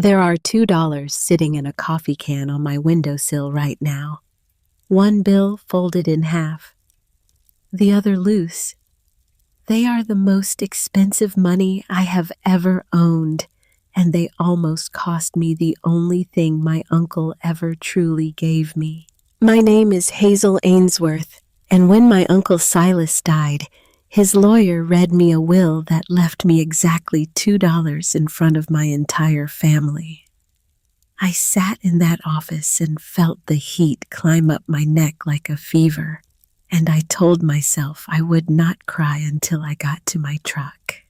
There are $2 sitting in a coffee can on my windowsill right now. One bill folded in half, the other loose. They are the most expensive money I have ever owned, and they almost cost me the only thing my uncle ever truly gave me. My name is Hazel Ainsworth, and when my Uncle Silas died, his lawyer read me a will that left me exactly $2 in front of my entire family. I sat in that office and felt the heat climb up my neck like a fever, and I told myself I would not cry until I got to my truck.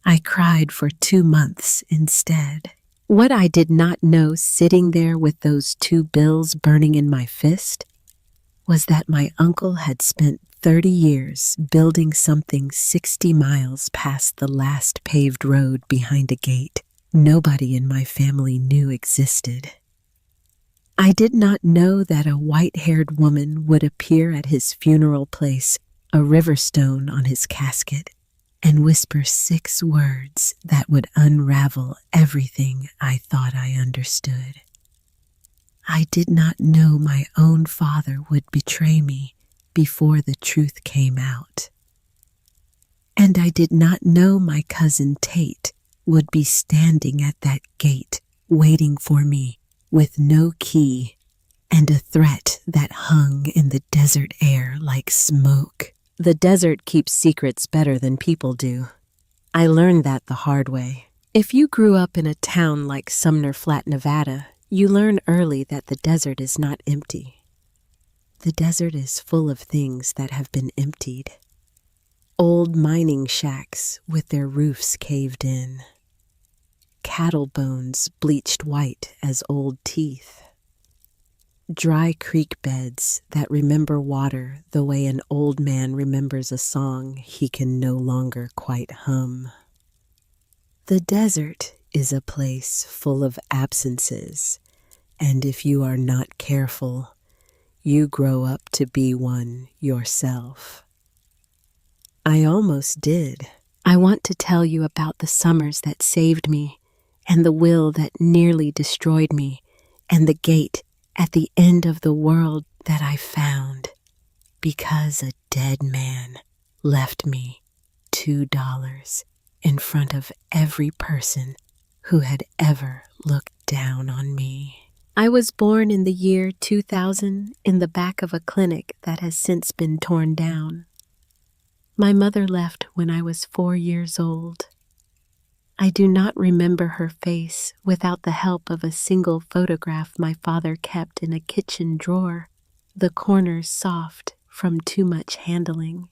I cried for 2 months instead. What I did not know sitting there with those 2 bills burning in my fist was that my uncle had spent 30 years building something 60 miles past the last paved road behind a gate nobody in my family knew existed. I did not know that a white-haired woman would appear at his funeral place, a river stone on his casket, and whisper 6 words that would unravel everything I thought I understood. I did not know my own father would betray me before the truth came out. And I did not know my cousin Tate would be standing at that gate waiting for me with no key and a threat that hung in the desert air like smoke. The desert keeps secrets better than people do. I learned that the hard way. If you grew up in a town like Sumner Flat, Nevada, you learn early that the desert is not empty. The desert is full of things that have been emptied. Old mining shacks with their roofs caved in. Cattle bones bleached white as old teeth. Dry creek beds that remember water the way an old man remembers a song he can no longer quite hum. The desert is a place full of absences, and if you are not careful, you grow up to be one yourself. I almost did. I want to tell you about the summers that saved me, and the will that nearly destroyed me, and the gate at the end of the world that I found, because a dead man left me $2 in front of every person who had ever looked down on me. I was born in the year 2000 in the back of a clinic that has since been torn down. My mother left when I was 4 years old. I do not remember her face without the help of a single photograph my father kept in a kitchen drawer, the corners soft from too much handling.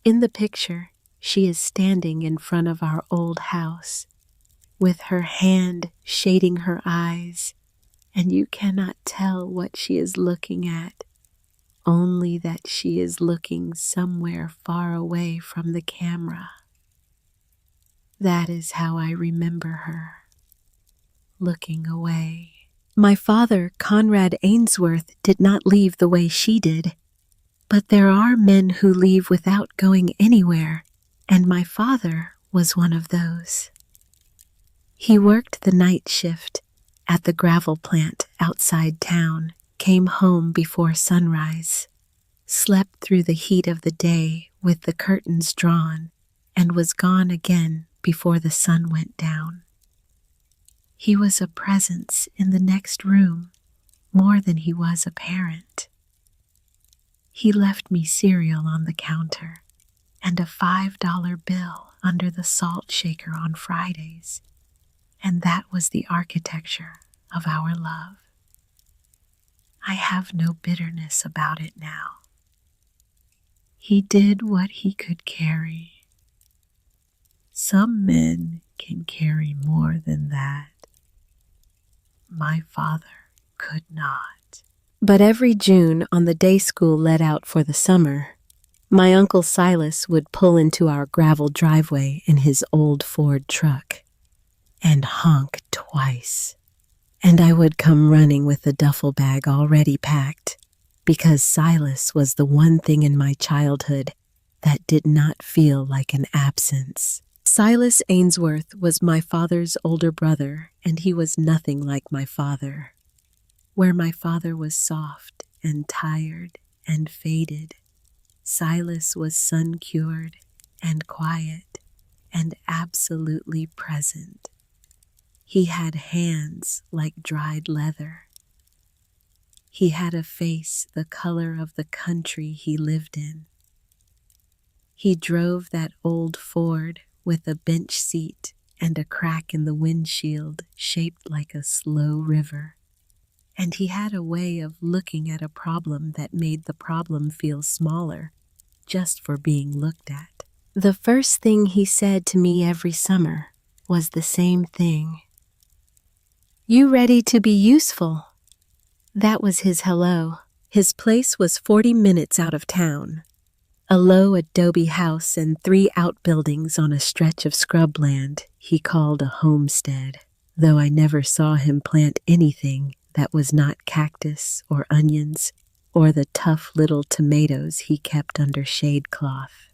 In the picture, she is standing in front of our old house, with her hand shading her eyes, and you cannot tell what she is looking at, only that she is looking somewhere far away from the camera. That is how I remember her, looking away. My father, Conrad Ainsworth, did not leave the way she did, but there are men who leave without going anywhere, and my father was one of those. He worked the night shift at the gravel plant outside town, came home before sunrise, slept through the heat of the day with the curtains drawn, and was gone again before the sun went down. He was a presence in the next room, more than he was a parent. He left me cereal on the counter and a $5 bill under the salt shaker on Fridays, and that was the architecture of our love. I have no bitterness about it now. He did what he could carry. Some men can carry more than that. My father could not. But every June, on the day school let out for the summer, my Uncle Silas would pull into our gravel driveway in his old Ford truck and honk twice. And I would come running with the duffel bag already packed, because Silas was the one thing in my childhood that did not feel like an absence. Silas Ainsworth was my father's older brother, and he was nothing like my father. Where my father was soft and tired and faded, Silas was sun-cured and quiet and absolutely present. He had hands like dried leather. He had a face the color of the country he lived in. He drove that old Ford with a bench seat and a crack in the windshield shaped like a slow river. And he had a way of looking at a problem that made the problem feel smaller just for being looked at. The first thing he said to me every summer was the same thing. "You ready to be useful?" That was his hello. His place was 40 minutes out of town. A low adobe house and 3 outbuildings on a stretch of scrubland he called a homestead, though I never saw him plant anything that was not cactus or onions or the tough little tomatoes he kept under shade cloth.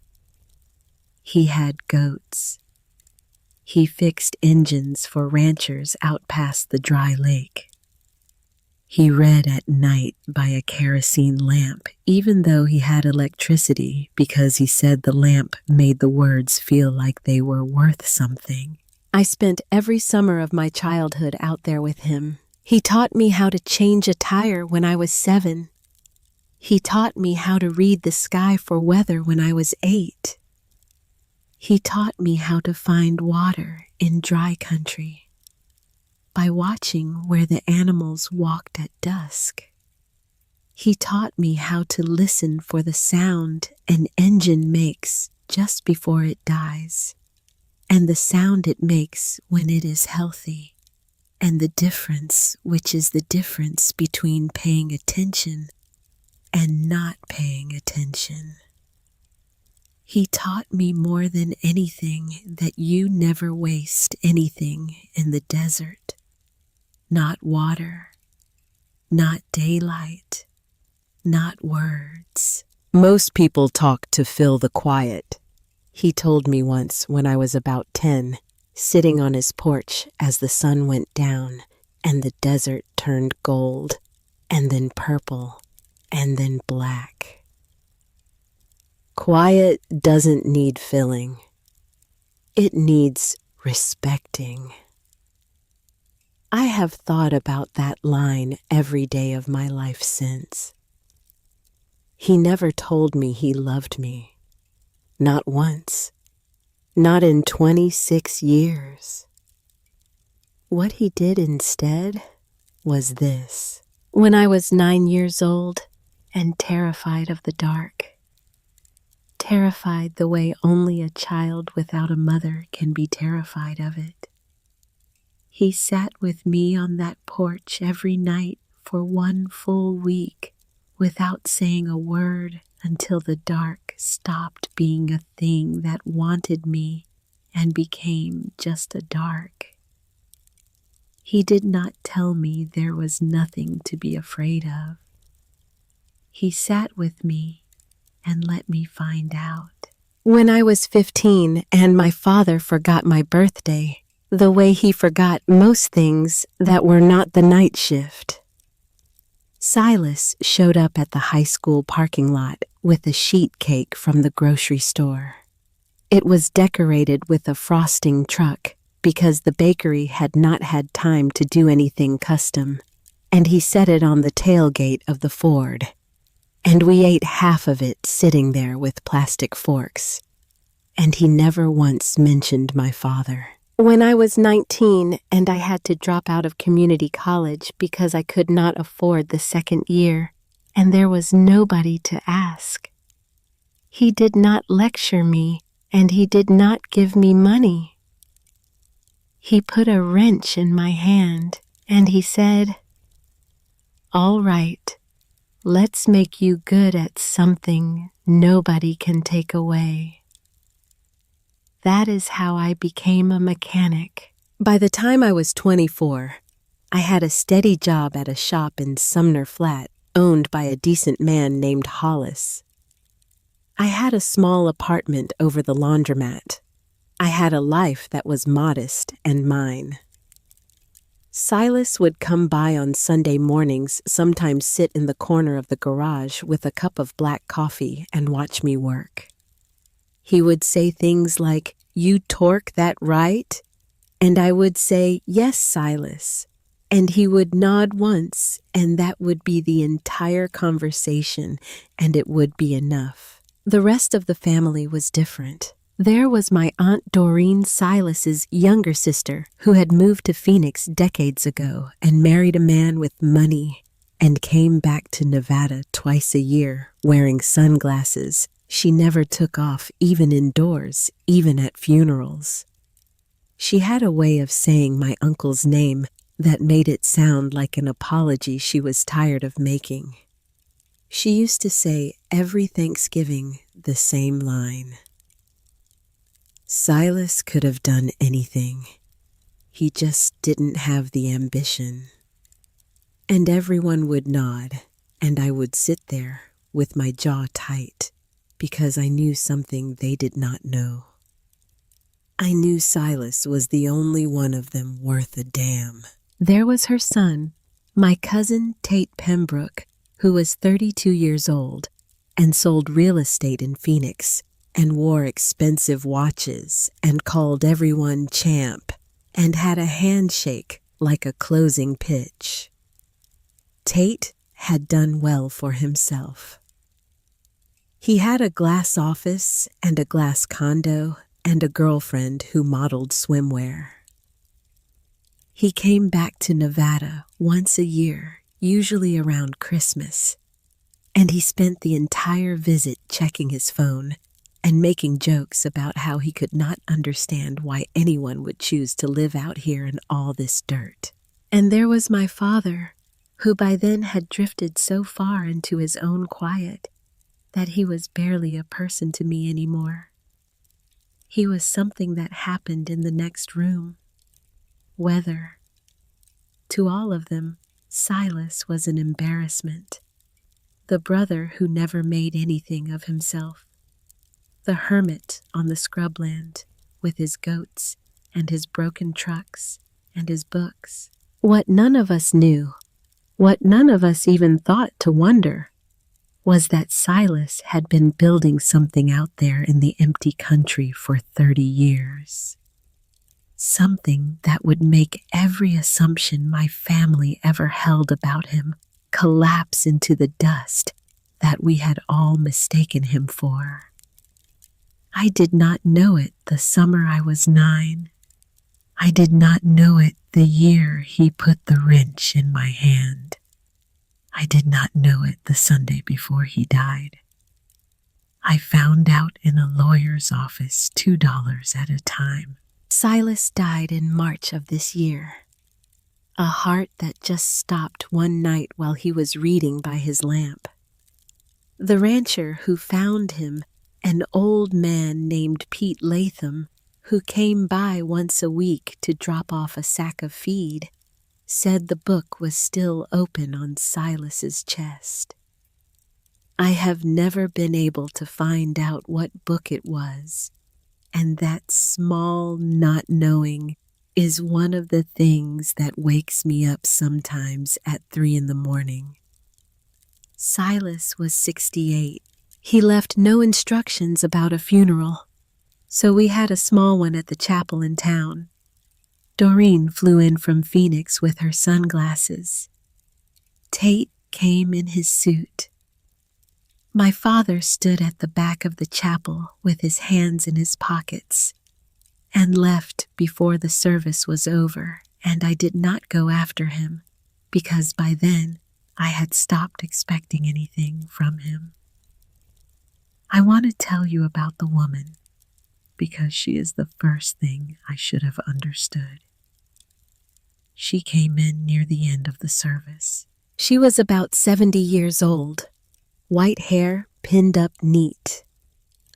He had goats. He fixed engines for ranchers out past the dry lake. He read at night by a kerosene lamp, even though he had electricity, because he said the lamp made the words feel like they were worth something. I spent every summer of my childhood out there with him. He taught me how to change a tire when I was 7. He taught me how to read the sky for weather when I was 8. He taught me how to find water in dry country by watching where the animals walked at dusk. He taught me how to listen for the sound an engine makes just before it dies, and the sound it makes when it is healthy, and the difference, which is the difference between paying attention and not paying attention. He taught me more than anything that you never waste anything in the desert. Not water, not daylight, not words. Most people talk to fill the quiet, he told me once when I was about 10, sitting on his porch as the sun went down and the desert turned gold, and then purple, and then black. Quiet doesn't need filling. It needs respecting. I have thought about that line every day of my life since. He never told me he loved me. Not once. Not in 26 years. What he did instead was this. When I was 9 years old and terrified of the dark, terrified the way only a child without a mother can be terrified of it, he sat with me on that porch every night for 1 full week without saying a word until the dark stopped being a thing that wanted me and became just a dark. He did not tell me there was nothing to be afraid of. He sat with me and let me find out. When I was 15 and my father forgot my birthday, the way he forgot most things that were not the night shift, Silas showed up at the high school parking lot with a sheet cake from the grocery store. It was decorated with a frosting truck because the bakery had not had time to do anything custom, and he set it on the tailgate of the Ford, and we ate half of it sitting there with plastic forks, and he never once mentioned my father. When I was 19 and I had to drop out of community college because I could not afford the second year, and there was nobody to ask, he did not lecture me and he did not give me money. He put a wrench in my hand and he said, "All right, let's make you good at something nobody can take away." That is how I became a mechanic. By the time I was 24, I had a steady job at a shop in Sumner Flat owned by a decent man named Hollis. I had a small apartment over the laundromat. I had a life that was modest and mine. Silas would come by on Sunday mornings, sometimes sit in the corner of the garage with a cup of black coffee and watch me work. He would say things like, "You torque that right?" And I would say, "Yes, Silas." And he would nod once, and that would be the entire conversation, and it would be enough. The rest of the family was different. There was my Aunt Doreen, Silas's younger sister, who had moved to Phoenix decades ago and married a man with money and came back to Nevada twice a year wearing sunglasses she never took off even indoors, even at funerals. She had a way of saying my uncle's name that made it sound like an apology she was tired of making. She used to say every Thanksgiving the same line. Silas could have done anything. He just didn't have the ambition. And everyone would nod, and I would sit there with my jaw tight because I knew something they did not know. I knew Silas was the only one of them worth a damn. There was her son, my cousin Tate Pembroke, who was 32 years old and sold real estate in Phoenix and wore expensive watches and called everyone champ and had a handshake like a closing pitch. Tate had done well for himself. He had a glass office and a glass condo and a girlfriend who modeled swimwear. He came back to Nevada once a year, usually around Christmas, and he spent the entire visit checking his phone and making jokes about how he could not understand why anyone would choose to live out here in all this dirt. And there was my father, who by then had drifted so far into his own quiet that he was barely a person to me anymore. He was something that happened in the next room. Weather. To all of them, Silas was an embarrassment. The brother who never made anything of himself. The hermit on the scrubland with his goats and his broken trucks and his books. What none of us knew, what none of us even thought to wonder, was that Silas had been building something out there in the empty country for 30 years. Something that would make every assumption my family ever held about him collapse into the dust that we had all mistaken him for. I did not know it the summer I was 9. I did not know it the year he put the wrench in my hand. I did not know it the Sunday before he died. I found out in a lawyer's office $2 at a time. Silas died in March of this year. A heart that just stopped one night while he was reading by his lamp. The rancher who found him, an old man named Pete Latham, who came by once a week to drop off a sack of feed, said the book was still open on Silas's chest. I have never been able to find out what book it was, and that small not knowing is one of the things that wakes me up sometimes at 3 a.m. Silas was 68. He left no instructions about a funeral, so we had a small one at the chapel in town. Doreen flew in from Phoenix with her sunglasses. Tate came in his suit. My father stood at the back of the chapel with his hands in his pockets and left before the service was over, and I did not go after him because by then I had stopped expecting anything from him. I want to tell you about the woman because she is the first thing I should have understood. She came in near the end of the service. She was about 70 years old, white hair pinned up neat,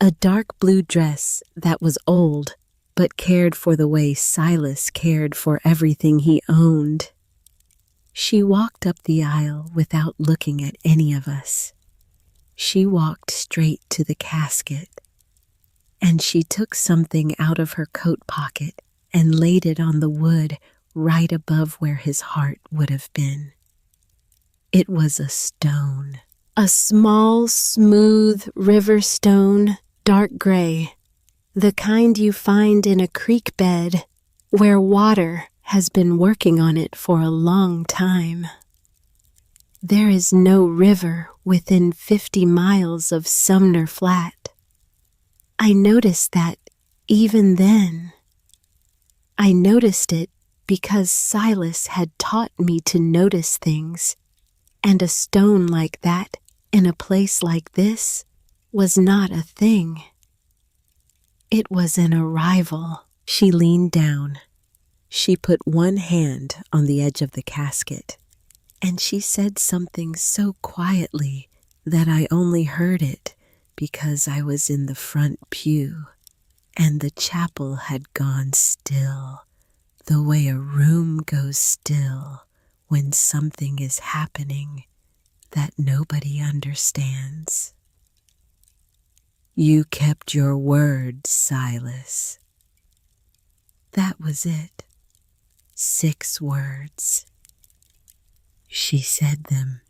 a dark blue dress that was old but cared for the way Silas cared for everything he owned. She walked up the aisle without looking at any of us. She walked straight to the casket, and she took something out of her coat pocket and laid it on the wood right above where his heart would have been. It was a stone. A small, smooth river stone, dark gray, the kind you find in a creek bed where water has been working on it for a long time. There is no river within 50 miles of Sumner Flat. I noticed that even then. I noticed it because Silas had taught me to notice things, and a stone like that in a place like this was not a thing. It was an arrival. She leaned down. She put one hand on the edge of the casket, and she said something so quietly that I only heard it because I was in the front pew, and the chapel had gone still, the way a room goes still when something is happening that nobody understands. You kept your word, Silas. That was it. 6 words. She said them,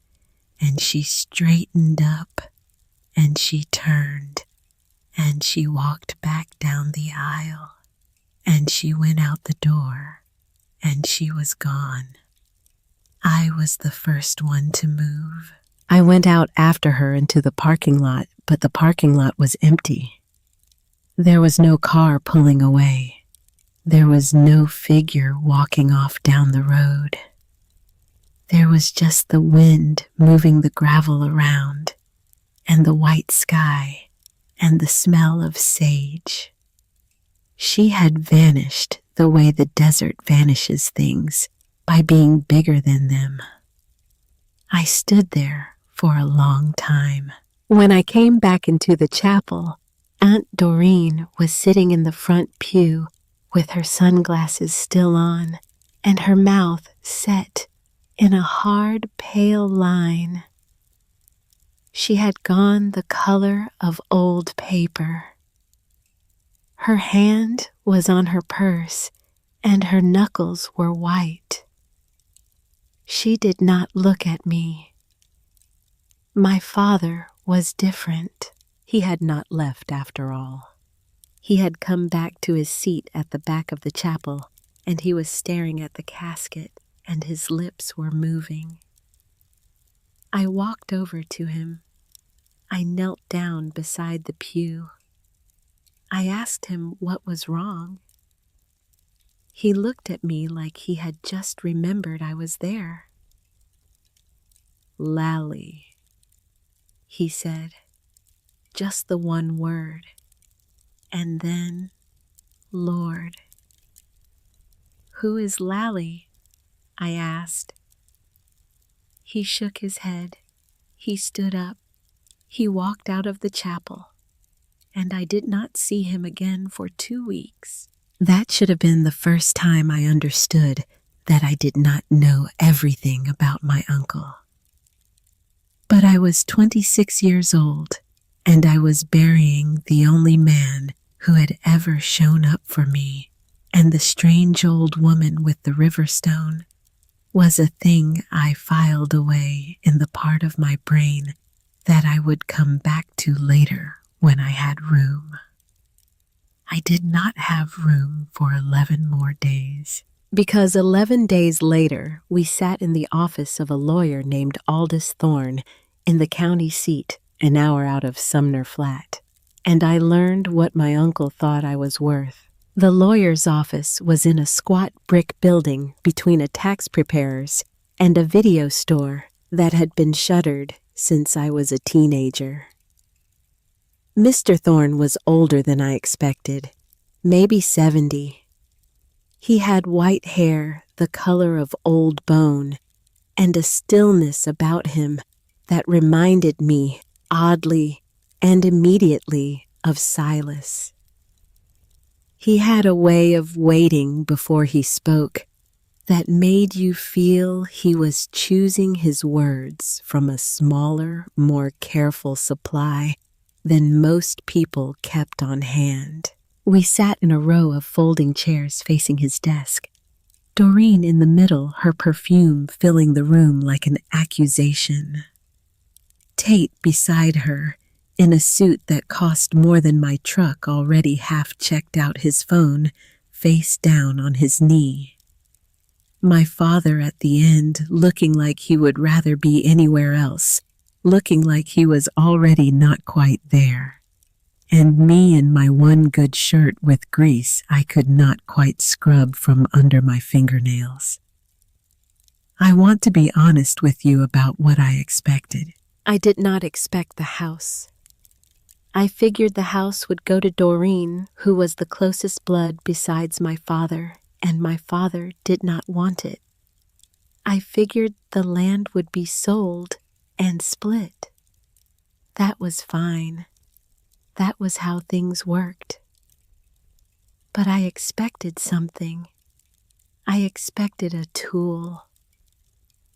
and she straightened up, and she turned, and she walked back down the aisle, and she went out the door, and she was gone. I was the first one to move. I went out after her into the parking lot, but the parking lot was empty. There was no car pulling away. There was no figure walking off down the road. There was just the wind moving the gravel around, and the white sky, and the smell of sage. She had vanished the way the desert vanishes things, by being bigger than them. I stood there for a long time. When I came back into the chapel, Aunt Doreen was sitting in the front pew with her sunglasses still on and her mouth set in a hard, pale line. She had gone the color of old paper. Her hand was on her purse and her knuckles were white. She did not look at me. My father was different. He had not left after all. He had come back to his seat at the back of the chapel, and he was staring at the casket, and his lips were moving. I walked over to him. I knelt down beside the pew. I asked him what was wrong. He looked at me like he had just remembered I was there. Lally, he said, just the one word, and then Lord. Who is Lally? I asked. He shook his head. He stood up. He walked out of the chapel, and I did not see him again for 2 weeks. That should have been the first time I understood that I did not know everything about my uncle. But I was 26 years old, and I was burying the only man who had ever shown up for me, and the strange old woman with the river stone was a thing I filed away in the part of my brain that I would come back to later when I had room. I did not have room for 11 more days, because 11 days later we sat in the office of a lawyer named Aldous Thorne in the county seat an hour out of Sumner Flat, and I learned what my uncle thought I was worth. The lawyer's office was in a squat brick building between a tax preparer's and a video store that had been shuttered since I was a teenager. Mr. Thorne was older than I expected, maybe 70. He had white hair the color of old bone and a stillness about him that reminded me, oddly and immediately, of Silas. He had a way of waiting before he spoke that made you feel he was choosing his words from a smaller, more careful supply than most people kept on hand. We sat in a row of folding chairs facing his desk. Doreen in the middle, her perfume filling the room like an accusation. Tate beside her, in a suit that cost more than my truck, already half checked out his phone, face down on his knee. My father at the end, looking like he would rather be anywhere else, looking like he was already not quite there. And me in my one good shirt with grease I could not quite scrub from under my fingernails. I want to be honest with you about what I expected. I did not expect the house. I figured the house would go to Doreen, who was the closest blood besides my father, and my father did not want it. I figured the land would be sold and split. That was fine. That was how things worked. But I expected something. I expected a tool.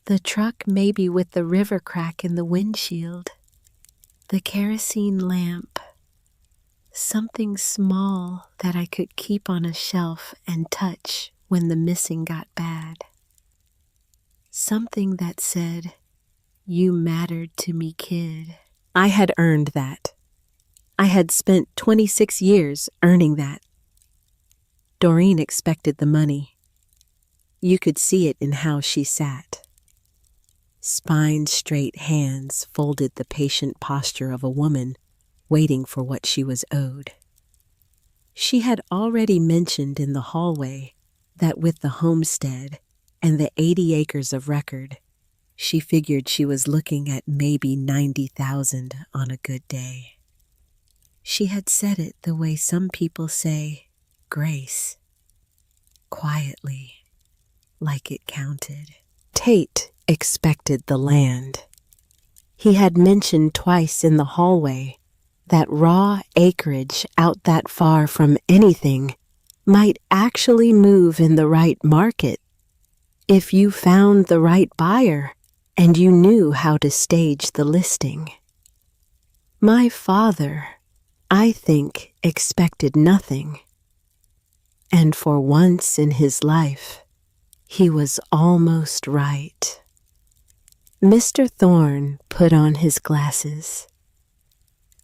The truck maybe with the river crack in the windshield. The kerosene lamp. Something small that I could keep on a shelf and touch when the missing got bad. Something that said, "You mattered to me, kid." I had earned that. I had spent 26 years earning that. Doreen expected the money. You could see it in how she sat. Spine-straight hands folded, the patient posture of a woman waiting for what she was owed. She had already mentioned in the hallway that with the homestead and the 80 acres of record, she figured she was looking at maybe 90,000 on a good day. She had said it the way some people say grace, quietly, like it counted. Tate expected the land. He had mentioned twice in the hallway that raw acreage out that far from anything might actually move in the right market if you found the right buyer and you knew how to stage the listing. My father, I think, expected nothing. And for once in his life, he was almost right. Mr. Thorne put on his glasses.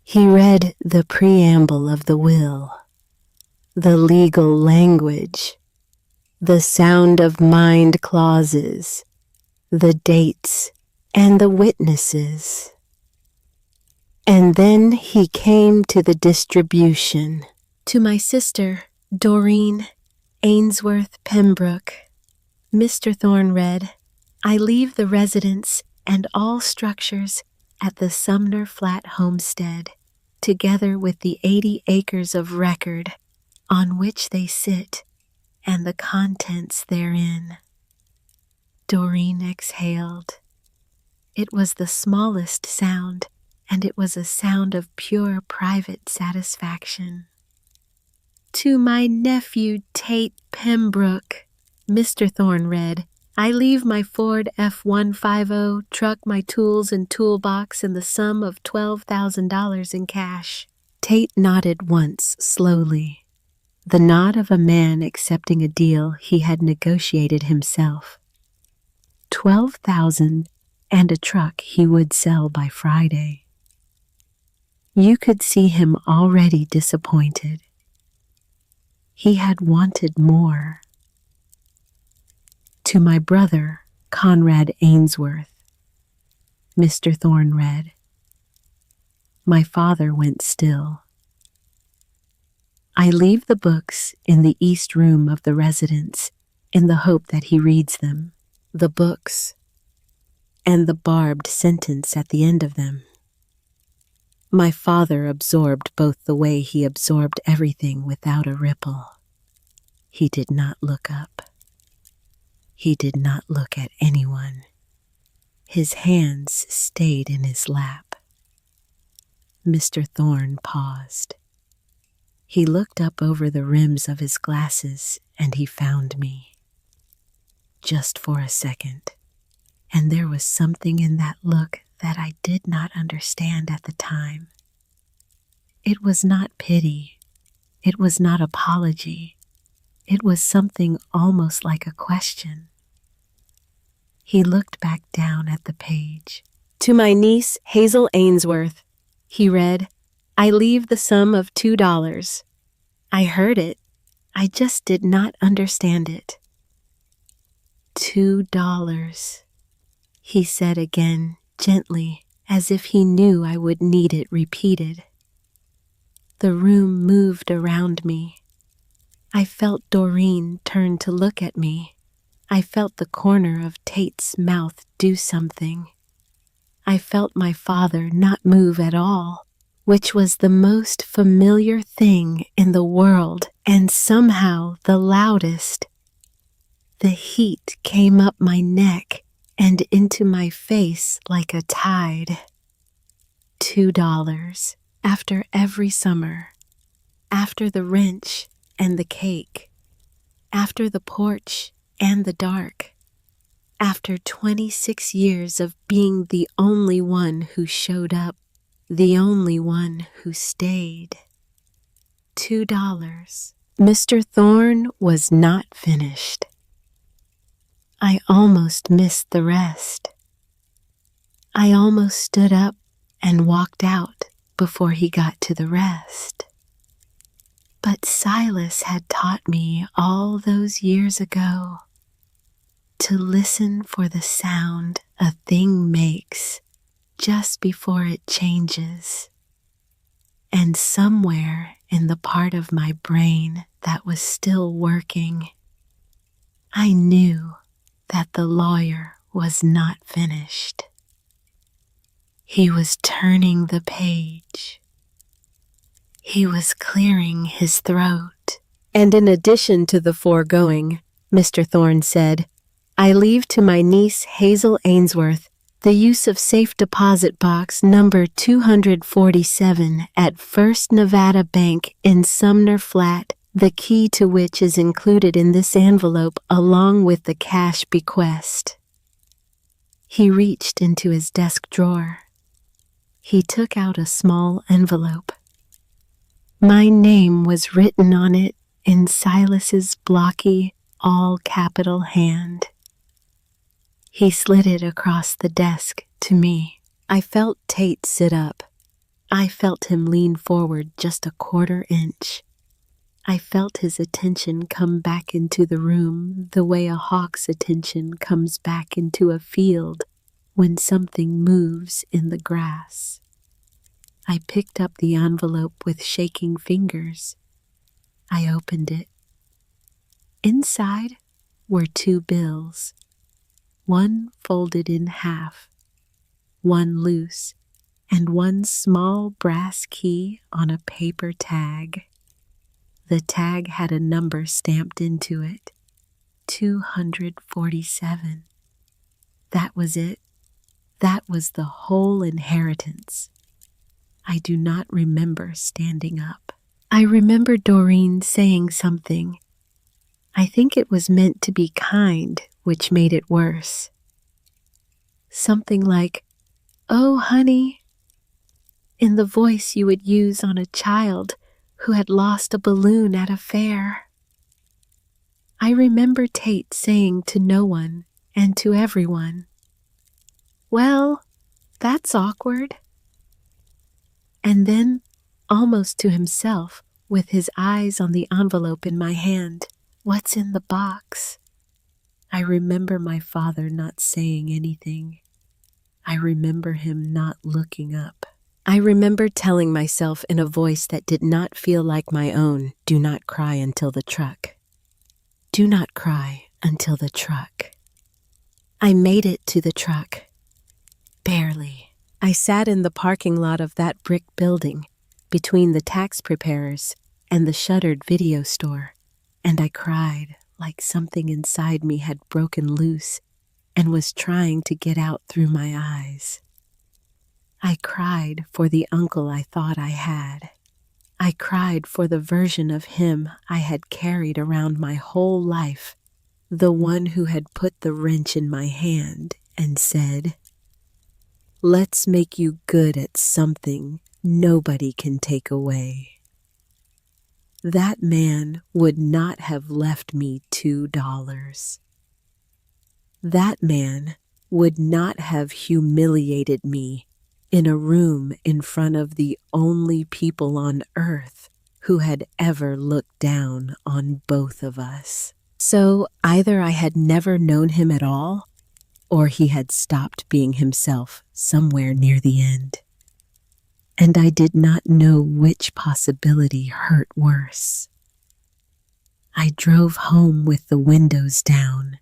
He read the preamble of the will, the legal language, the sound of mind clauses, the dates, and the witnesses. And then he came to the distribution. To my sister, Doreen Ainsworth Pembroke. Mr. Thorne read, "I leave the residence and all structures at the Sumner Flat Homestead, together with the 80 acres of record on which they sit and the contents therein." Doreen exhaled. It was the smallest sound, and it was a sound of pure private satisfaction. To my nephew Tate Pembroke, Mr. Thorne read, "I leave my Ford F-150 truck, my tools and toolbox, and the sum of $12,000 in cash." Tate nodded once, slowly, the nod of a man accepting a deal he had negotiated himself. 12,000 and a truck he would sell by Friday. You could see him already disappointed. He had wanted more. To my brother, Conrad Ainsworth, Mr. Thorne read. My father went still. I leave the books in the east room of the residence in the hope that he reads them, the books, and the barbed sentence at the end of them. My father absorbed both the way he absorbed everything without a ripple. He did not look up. He did not look at anyone. His hands stayed in his lap. Mr. Thorne paused. He looked up over the rims of his glasses and he found me. Just for a second, and there was something in that look that I did not understand at the time. It was not pity. It was not apology. It was something almost like a question. He looked back down at the page. To my niece, Hazel Ainsworth, he read, I leave the sum of $2. I heard it. I just did not understand it. $2, he said again, gently, as if he knew I would need it repeated. The room moved around me. I felt Doreen turn to look at me. I felt the corner of Tate's mouth do something. I felt my father not move at all, which was the most familiar thing in the world and somehow the loudest. The heat came up my neck and into my face like a tide. $2 after every summer, after the wrench and the cake, after the porch and the dark, after 26 years of being the only one who showed up, the only one who stayed. $2. Mr. Thorne was not finished. I almost missed the rest. I almost stood up and walked out before he got to the rest. But Silas had taught me all those years ago to listen for the sound a thing makes just before it changes. And somewhere in the part of my brain that was still working, I knew that the lawyer was not finished. He was turning the page. He was clearing his throat. And in addition to the foregoing, Mr. Thorne said, I leave to my niece Hazel Ainsworth the use of safe deposit box number 247 at First Nevada Bank in Sumner Flat, the key to which is included in this envelope along with the cash bequest. He reached into his desk drawer. He took out a small envelope. My name was written on it in Silas's blocky, all-capital hand. He slid it across the desk to me. I felt Tate sit up. I felt him lean forward just a quarter inch. I felt his attention come back into the room the way a hawk's attention comes back into a field when something moves in the grass. I picked up the envelope with shaking fingers. I opened it. Inside were 2 bills, one folded in half, one loose, and one small brass key on a paper tag. The tag had a number stamped into it, 247. That was it. That was the whole inheritance. I do not remember standing up. I remember Doreen saying something. I think it was meant to be kind, which made it worse. Something like, "Oh, honey," in the voice you would use on a child who had lost a balloon at a fair. I remember Tate saying to no one and to everyone, "Well, that's awkward." And then, almost to himself, with his eyes on the envelope in my hand, "What's in the box?" I remember my father not saying anything. I remember him not looking up. I remember telling myself in a voice that did not feel like my own, "Do not cry until the truck. Do not cry until the truck." I made it to the truck. Barely. I sat in the parking lot of that brick building, between the tax preparers and the shuttered video store, and I cried like something inside me had broken loose and was trying to get out through my eyes. I cried for the uncle I thought I had. I cried for the version of him I had carried around my whole life, the one who had put the wrench in my hand and said, "Let's make you good at something nobody can take away. That man would not have left me $2. That man would not have humiliated me in a room in front of the only people on earth who had ever looked down on both of us. So either I had never known him at all, or he had stopped being himself somewhere near the end. And I did not know which possibility hurt worse. I drove home with the windows down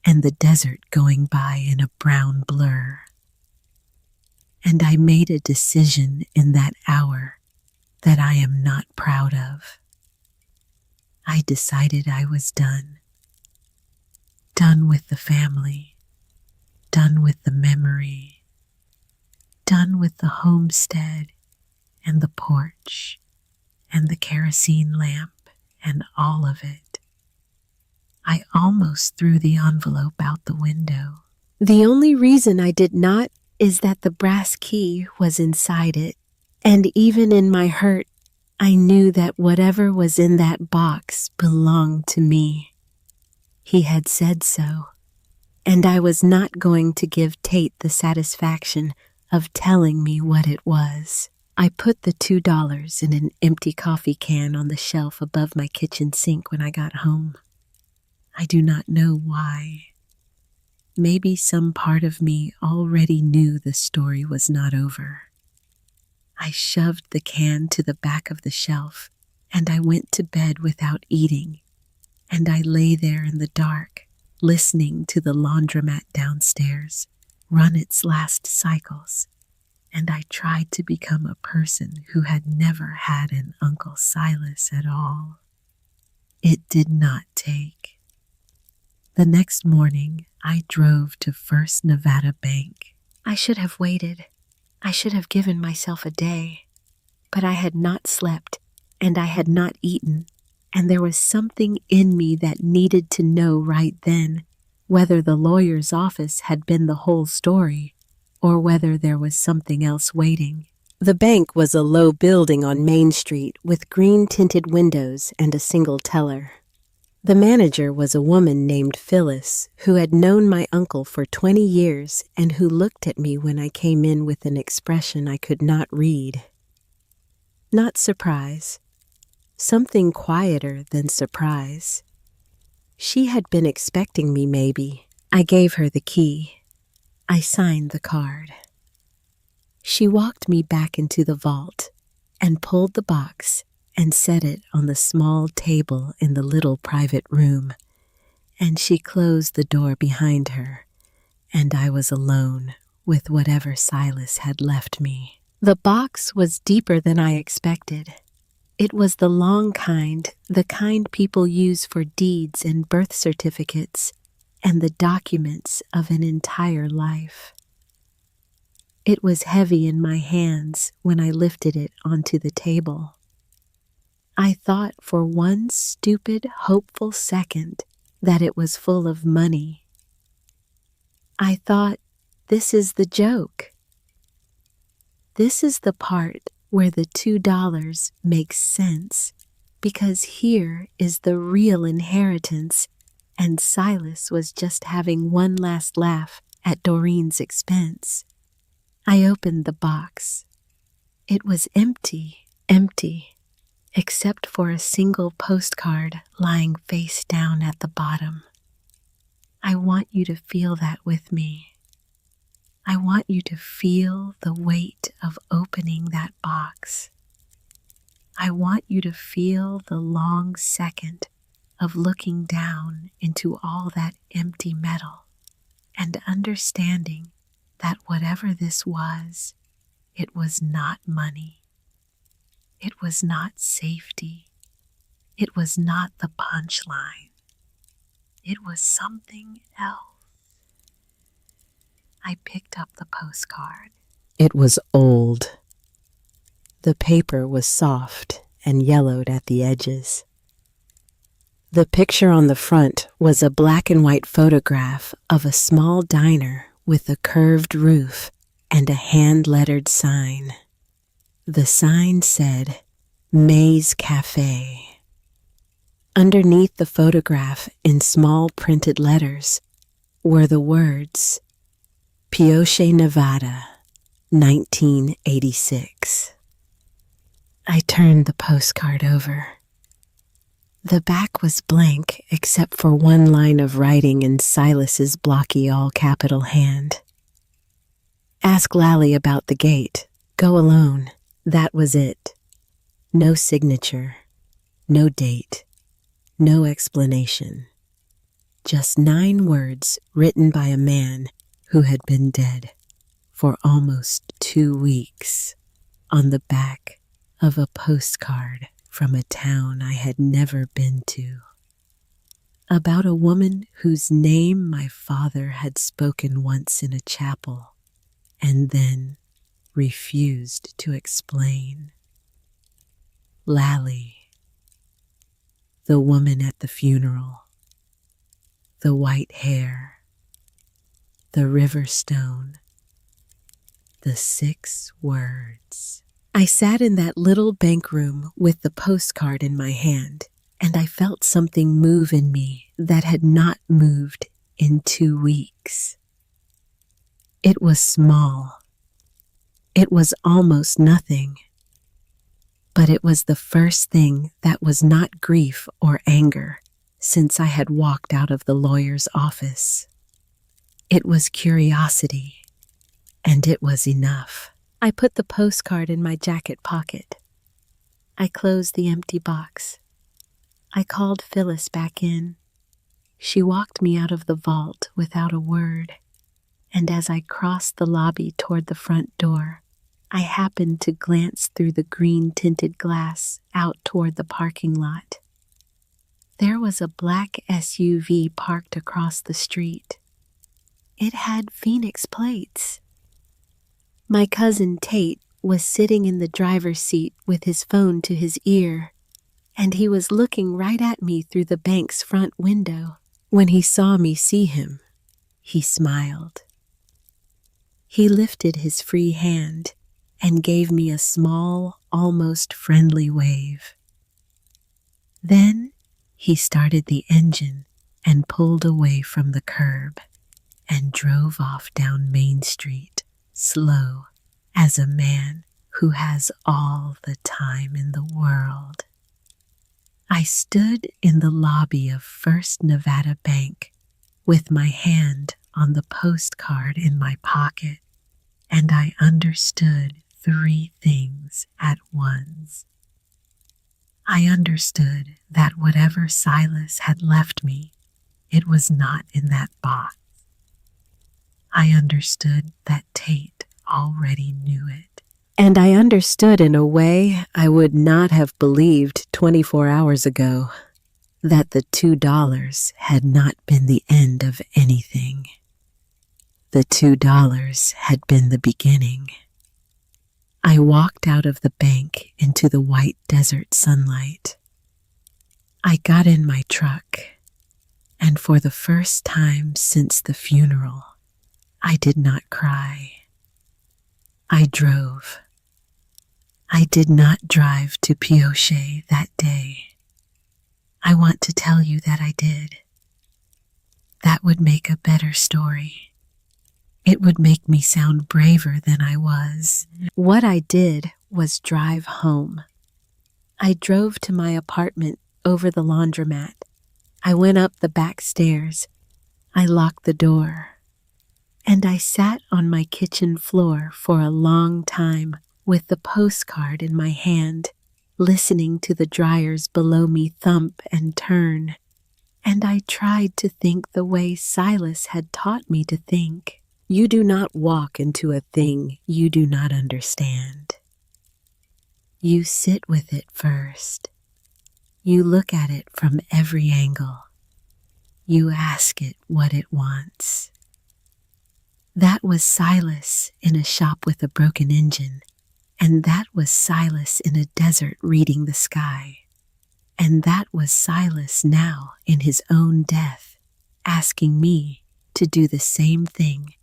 and the desert going by in a brown blur. And I made a decision in that hour that I am not proud of. I decided I was done. Done with the family, done with the memory, done with the homestead and the porch and the kerosene lamp and all of it. I almost threw the envelope out the window. The only reason I did not is that the brass key was inside it, and even in my hurt, I knew that whatever was in that box belonged to me. He had said so, and I was not going to give Tate the satisfaction of telling me what it was. I put the $2 in an empty coffee can on the shelf above my kitchen sink when I got home. I do not know why. Maybe some part of me already knew the story was not over. I shoved the can to the back of the shelf, and I went to bed without eating, and I lay there in the dark, listening to the laundromat downstairs run its last cycles, and I tried to become a person who had never had an Uncle Silas at all. It did not take. The next morning, I drove to First Nevada Bank. I should have waited. I should have given myself a day. But I had not slept, and I had not eaten, and there was something in me that needed to know right then whether the lawyer's office had been the whole story or whether there was something else waiting. The bank was a low building on Main Street with green-tinted windows and a single teller. The manager was a woman named Phyllis, who had known my uncle for 20 years and who looked at me when I came in with an expression I could not read. Not surprise. Something quieter than surprise. She had been expecting me, maybe. I gave her the key. I signed the card. She walked me back into the vault and pulled the box and set it on the small table in the little private room, and she closed the door behind her, and I was alone with whatever Silas had left me. The box was deeper than I expected. It was the long kind, the kind people use for deeds and birth certificates and the documents of an entire life. It was heavy in my hands when I lifted it onto the table. I thought for one stupid, hopeful second that it was full of money. I thought, this is the joke. This is the part where the $2 makes sense, because here is the real inheritance, and Silas was just having one last laugh at Doreen's expense. I opened the box. It was empty, except for a single postcard lying face down at the bottom. I want you to feel that with me. I want you to feel the weight of opening that box. I want you to feel the long second of looking down into all that empty metal and understanding that whatever this was, it was not money. It was not safety. It was not the punchline. It was something else. I picked up the postcard. It was old. The paper was soft and yellowed at the edges. The picture on the front was a black and white photograph of a small diner with a curved roof and a hand-lettered sign. The sign said, May's Cafe. Underneath the photograph, in small printed letters, were the words, Pioche, Nevada, 1986. I turned the postcard over. The back was blank except for one line of writing in Silas's blocky all-capital hand. Ask Lally about the gate. Go alone. That was it. No signature, no date, no explanation. Just 9 words written by a man who had been dead for almost 2 weeks on the back of a postcard from a town I had never been to. About a woman whose name my father had spoken once in a chapel and then refused to explain. Lally, the woman at the funeral, the white hair, the river stone, the 6 words. I sat in that little bank room with the postcard in my hand, and I felt something move in me that had not moved in 2 weeks. It was small. It was almost nothing. But it was the first thing that was not grief or anger since I had walked out of the lawyer's office. It was curiosity, and it was enough. I put the postcard in my jacket pocket. I closed the empty box. I called Phyllis back in. She walked me out of the vault without a word, and as I crossed the lobby toward the front door, I happened to glance through the green-tinted glass out toward the parking lot. There was a black SUV parked across the street. It had Phoenix plates. My cousin Tate was sitting in the driver's seat with his phone to his ear, and he was looking right at me through the bank's front window. When he saw me see him, he smiled. He lifted his free hand and gave me a small, almost friendly wave. Then he started the engine and pulled away from the curb and drove off down Main Street, slow as a man who has all the time in the world. I stood in the lobby of First Nevada Bank with my hand on the postcard in my pocket, and I understood 3 things at once. I understood that whatever Silas had left me, it was not in that box. I understood that Tate already knew it. And I understood in a way I would not have believed 24 hours ago that the $2 had not been the end of anything. The $2 had been the beginning. I walked out of the bank into the white desert sunlight. I got in my truck, and for the first time since the funeral, I did not cry. I drove. I did not drive to Pioche that day. I want to tell you that I did. That would make a better story. It would make me sound braver than I was. What I did was drive home. I drove to my apartment over the laundromat. I went up the back stairs. I locked the door. And I sat on my kitchen floor for a long time with the postcard in my hand, listening to the dryers below me thump and turn. And I tried to think the way Silas had taught me to think. You do not walk into a thing you do not understand. You sit with it first. You look at it from every angle. You ask it what it wants. That was Silas in a shop with a broken engine, and that was Silas in a desert reading the sky, and that was Silas now in his own death, asking me to do the same thing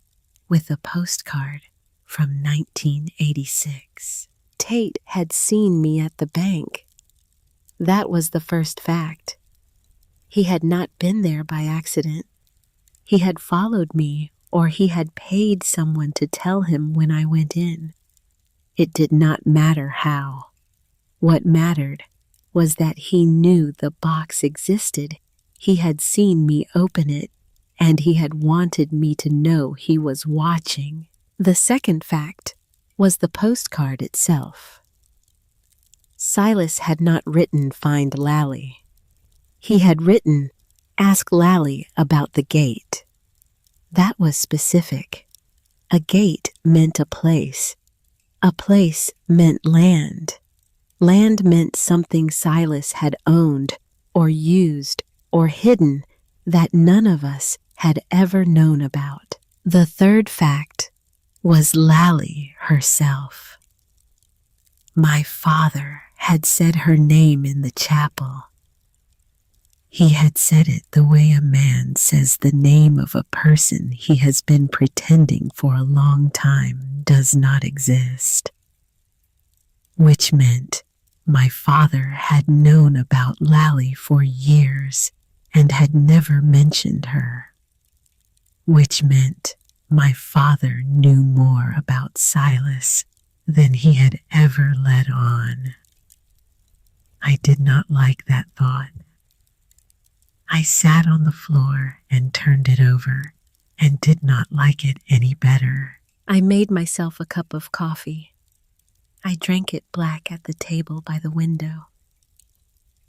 with a postcard from 1986. Tate had seen me at the bank. That was the first fact. He had not been there by accident. He had followed me, or he had paid someone to tell him when I went in. It did not matter how. What mattered was that he knew the box existed. He had seen me open it, and he had wanted me to know he was watching. The second fact was the postcard itself. Silas had not written "Find Lally." He had written, "Ask Lally about the gate." That was specific. A gate meant a place. A place meant land. Land meant something Silas had owned or used or hidden that none of us had ever known about. The third fact was Lally herself. My father had said her name in the chapel. He had said it the way a man says the name of a person he has been pretending for a long time does not exist. Which meant my father had known about Lally for years and had never mentioned her. Which meant my father knew more about Silas than he had ever let on. I did not like that thought. I sat on the floor and turned it over and did not like it any better. I made myself a cup of coffee. I drank it black at the table by the window.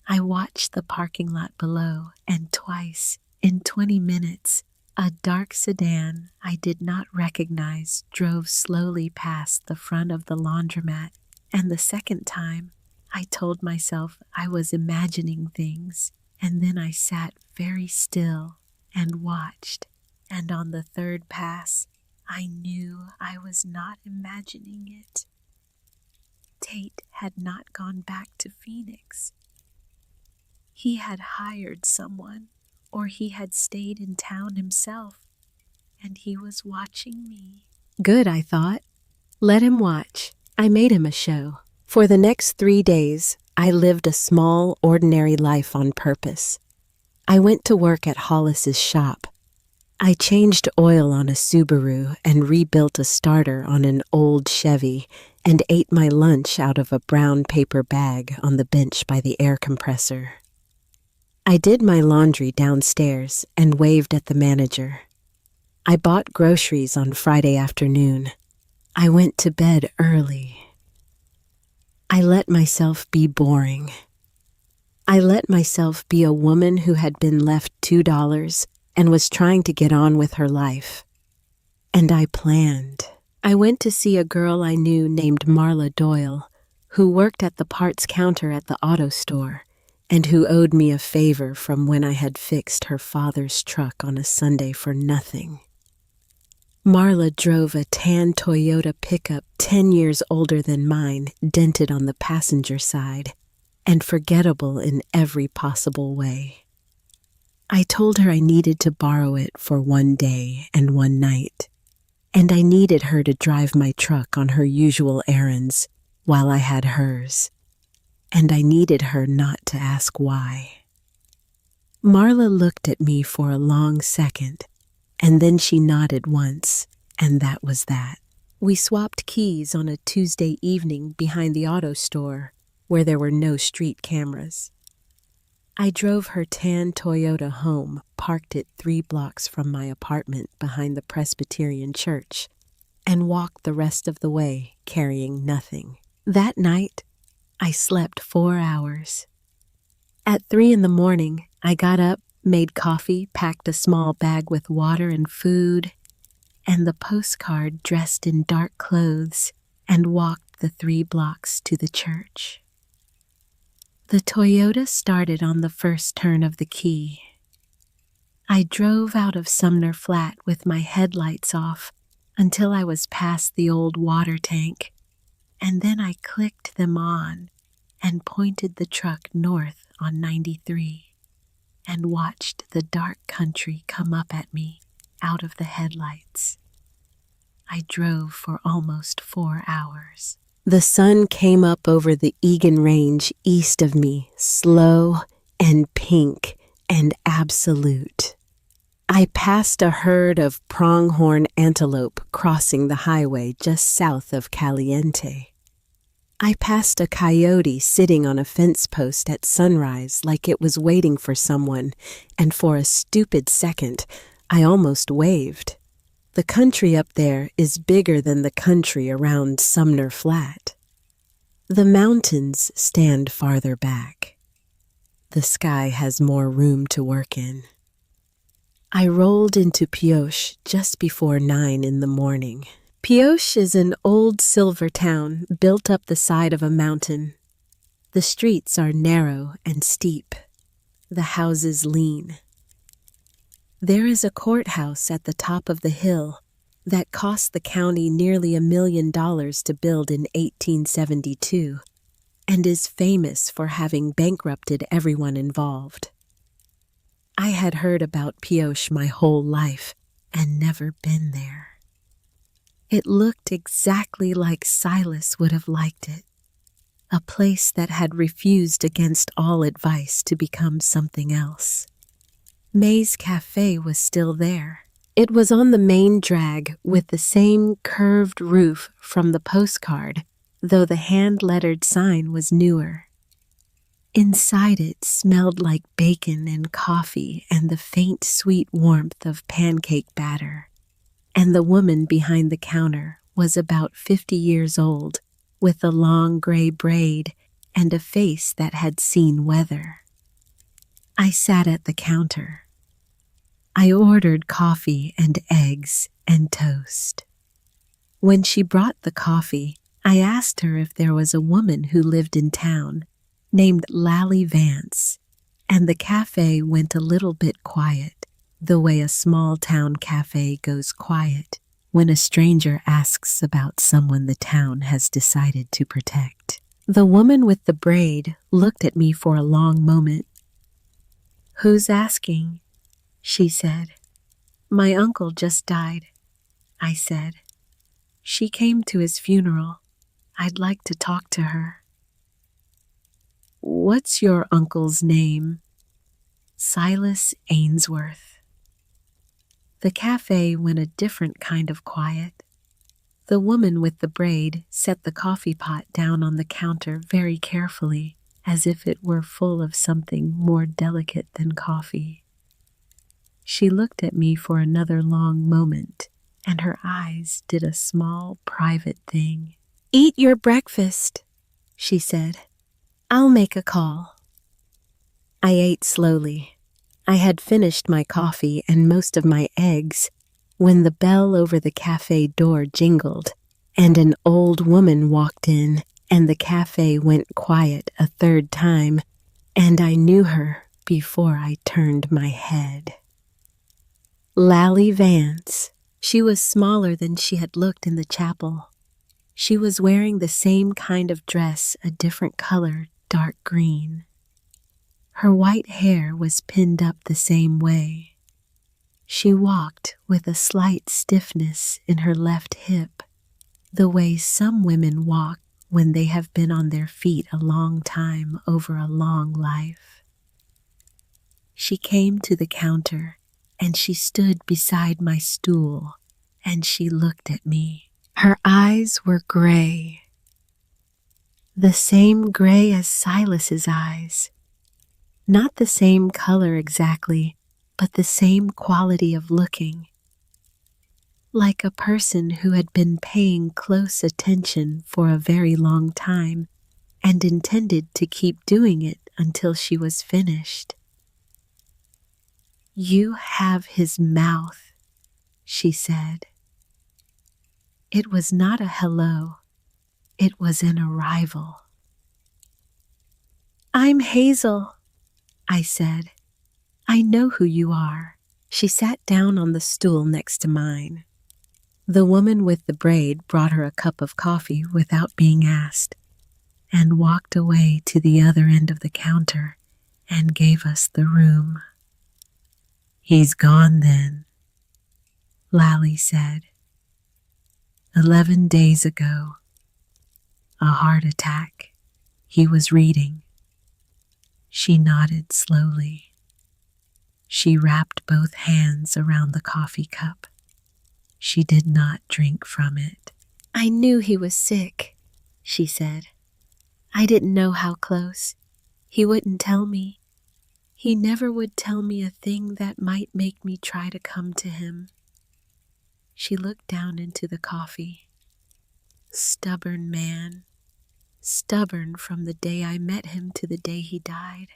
I watched the parking lot below, and twice, in 20 minutes, a dark sedan I did not recognize drove slowly past the front of the laundromat, and the second time, I told myself I was imagining things, and then I sat very still and watched, and on the third pass, I knew I was not imagining it. Tate had not gone back to Phoenix. He had hired someone, or he had stayed in town himself, and he was watching me. Good, I thought. Let him watch. I made him a show. For the next 3 days, I lived a small, ordinary life on purpose. I went to work at Hollis's shop. I changed oil on a Subaru and rebuilt a starter on an old Chevy and ate my lunch out of a brown paper bag on the bench by the air compressor. I did my laundry downstairs and waved at the manager. I bought groceries on Friday afternoon. I went to bed early. I let myself be boring. I let myself be a woman who had been left $2 and was trying to get on with her life. And I planned. I went to see a girl I knew named Marla Doyle, who worked at the parts counter at the auto store, and who owed me a favor from when I had fixed her father's truck on a Sunday for nothing. Marla drove a tan Toyota pickup 10 years older than mine, dented on the passenger side, and forgettable in every possible way. I told her I needed to borrow it for 1 day and 1 night, and I needed her to drive my truck on her usual errands while I had hers, and I needed her not to ask why. Marla looked at me for a long second, and then she nodded once, and that was that. We swapped keys on a Tuesday evening behind the auto store where there were no street cameras. I drove her tan Toyota home, parked it 3 blocks from my apartment behind the Presbyterian church, and walked the rest of the way carrying nothing. That night, I slept 4 hours. At 3 in the morning, I got up, made coffee, packed a small bag with water and food, and the postcard dressed in dark clothes, and walked the 3 blocks to the church. The Toyota started on the first turn of the key. I drove out of Sumner Flat with my headlights off until I was past the old water tank, and then I clicked them on and pointed the truck north on 93 and watched the dark country come up at me out of the headlights. I drove for almost 4 hours. The sun came up over the Egan Range east of me, slow and pink and absolute. I passed a herd of pronghorn antelope crossing the highway just south of Caliente. I passed a coyote sitting on a fence post at sunrise like it was waiting for someone, and for a stupid second, I almost waved. The country up there is bigger than the country around Sumner Flat. The mountains stand farther back. The sky has more room to work in. I rolled into Pioche just before 9 in the morning. Pioche is an old silver town built up the side of a mountain. The streets are narrow and steep. The houses lean. There is a courthouse at the top of the hill that cost the county nearly $1 million to build in 1872 and is famous for having bankrupted everyone involved. I had heard about Pioche my whole life and never been there. It looked exactly like Silas would have liked it, a place that had refused against all advice to become something else. May's Cafe was still there. It was on the main drag with the same curved roof from the postcard, though the hand-lettered sign was newer. Inside it smelled like bacon and coffee and the faint sweet warmth of pancake batter. And the woman behind the counter was about 50 years old, with a long gray braid and a face that had seen weather. I sat at the counter. I ordered coffee and eggs and toast. When she brought the coffee, I asked her if there was a woman who lived in town named Lally Vance, and the cafe went a little bit quiet, the way a small-town cafe goes quiet when a stranger asks about someone the town has decided to protect. The woman with the braid looked at me for a long moment. "Who's asking?" she said. "My uncle just died," I said. "She came to his funeral. I'd like to talk to her." "What's your uncle's name?" "Silas Ainsworth." The cafe went a different kind of quiet. The woman with the braid set the coffee pot down on the counter very carefully, as if it were full of something more delicate than coffee. She looked at me for another long moment, and her eyes did a small, private thing. "Eat your breakfast," she said. "I'll make a call." I ate slowly. I had finished my coffee and most of my eggs when the bell over the cafe door jingled and an old woman walked in, and the cafe went quiet a third time, and I knew her before I turned my head. Lally Vance. She was smaller than she had looked in the chapel. She was wearing the same kind of dress, a different color, dark green. Her white hair was pinned up the same way. She walked with a slight stiffness in her left hip, the way some women walk when they have been on their feet a long time over a long life. She came to the counter, and she stood beside my stool, and she looked at me. Her eyes were gray, the same gray as Silas's eyes. Not the same color exactly, but the same quality of looking. Like a person who had been paying close attention for a very long time and intended to keep doing it until she was finished. "You have his mouth," she said. It was not a hello. It was an arrival. "I'm Hazel," I said. "I know who you are." She sat down on the stool next to mine. The woman with the braid brought her a cup of coffee without being asked and walked away to the other end of the counter and gave us the room. "He's gone then," Lally said. 11 days ago. A heart attack. He was reading. She nodded slowly. She wrapped both hands around the coffee cup. She did not drink from it. I knew he was sick, she said. I didn't know how close. He wouldn't tell me. He never would tell me a thing that might make me try to come to him. She looked down into the coffee. Stubborn man. Stubborn from the day I met him to the day he died.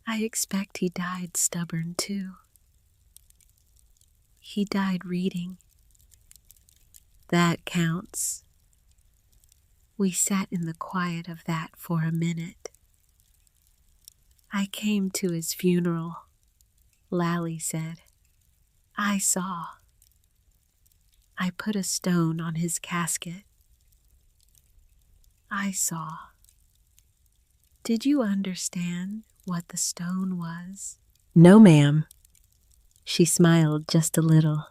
I expect he died stubborn too. He died reading. That counts. We sat in the quiet of that for a minute. I came to his funeral, Lally said. I saw. I put a stone on his casket. I saw. Did you understand what the stone was? No, ma'am. She smiled just a little.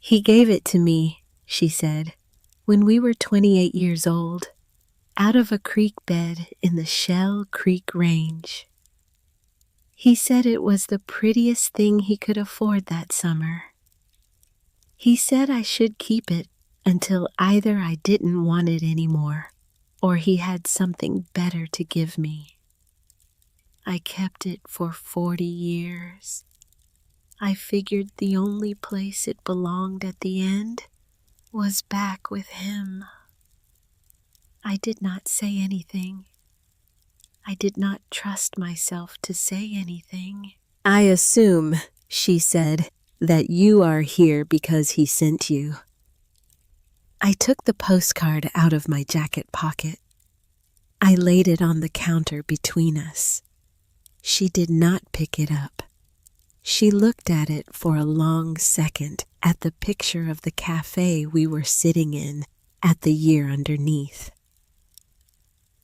He gave it to me, she said, when we were 28 years old, out of a creek bed in the Shell Creek Range. He said it was the prettiest thing he could afford that summer. He said I should keep it until either I didn't want it anymore or he had something better to give me. I kept it for 40 years. I figured the only place it belonged at the end was back with him. I did not say anything. I did not trust myself to say anything. I assume, she said, that you are here because he sent you. I took the postcard out of my jacket pocket. I laid it on the counter between us. She did not pick it up. She looked at it for a long second at the picture of the cafe we were sitting in at the year underneath.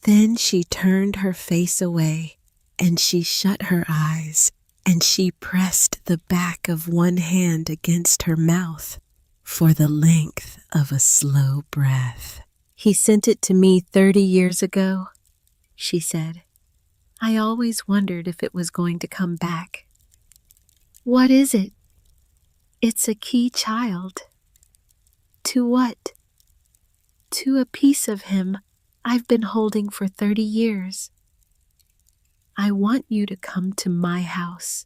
Then she turned her face away and she shut her eyes and she pressed the back of one hand against her mouth for the length of a slow breath. He sent it to me 30 years ago, she said. I always wondered if it was going to come back. What is it? It's a key child. To what? To a piece of him I've been holding for 30 years. I want you to come to my house.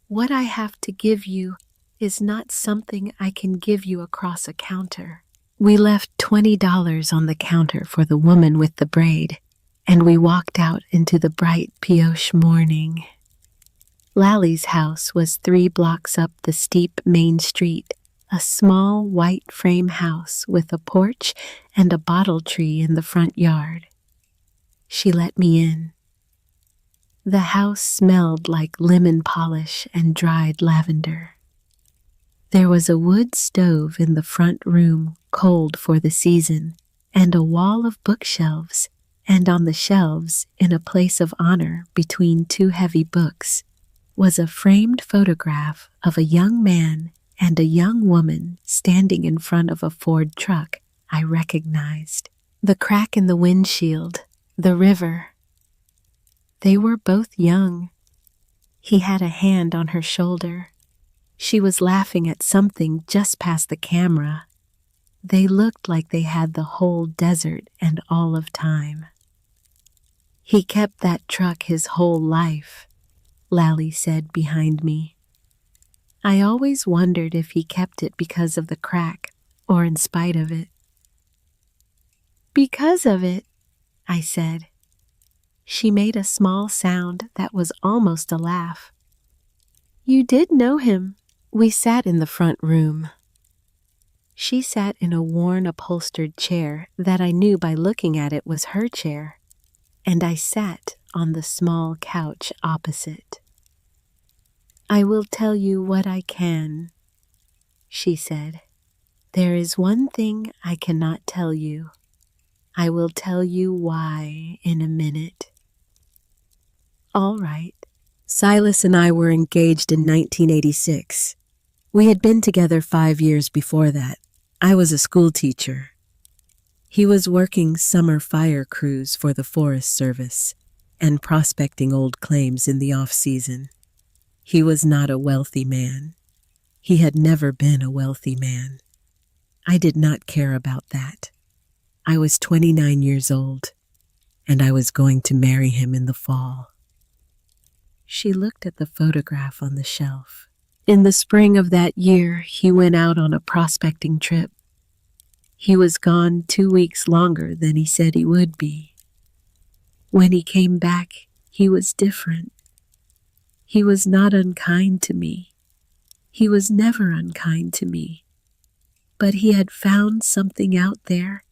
What I have to give you is not something I can give you across a counter. We left $20 on the counter for the woman with the braid, and we walked out into the bright pioche morning. Lally's house was 3 blocks up the steep main street, a small white frame house with a porch and a bottle tree in the front yard. She let me in. The house smelled like lemon polish and dried lavender. There was a wood stove in the front room, cold for the season, and a wall of bookshelves, and on the shelves, in a place of honor between 2 heavy books, was a framed photograph of a young man and a young woman standing in front of a Ford truck I recognized. The crack in the windshield, the river. They were both young. He had a hand on her shoulder. She was laughing at something just past the camera. They looked like they had the whole desert and all of time. He kept that truck his whole life, Lally said behind me. I always wondered if he kept it because of the crack or in spite of it. Because of it, I said. She made a small sound that was almost a laugh. You did know him. We sat in the front room. She sat in a worn upholstered chair that I knew by looking at it was her chair, and I sat on the small couch opposite. I will tell you what I can, she said. There is one thing I cannot tell you. I will tell you why in a minute. All right. Silas and I were engaged in 1986. We had been together 5 years before that. I was a school teacher. He was working summer fire crews for the Forest Service and prospecting old claims in the off-season. He was not a wealthy man. He had never been a wealthy man. I did not care about that. I was 29 years old, and I was going to marry him in the fall. She looked at the photograph on the shelf. In the spring of that year, he went out on a prospecting trip. He was gone 2 weeks longer than he said he would be. When he came back, he was different. He was not unkind to me. He was never unkind to me. But he had found something out there,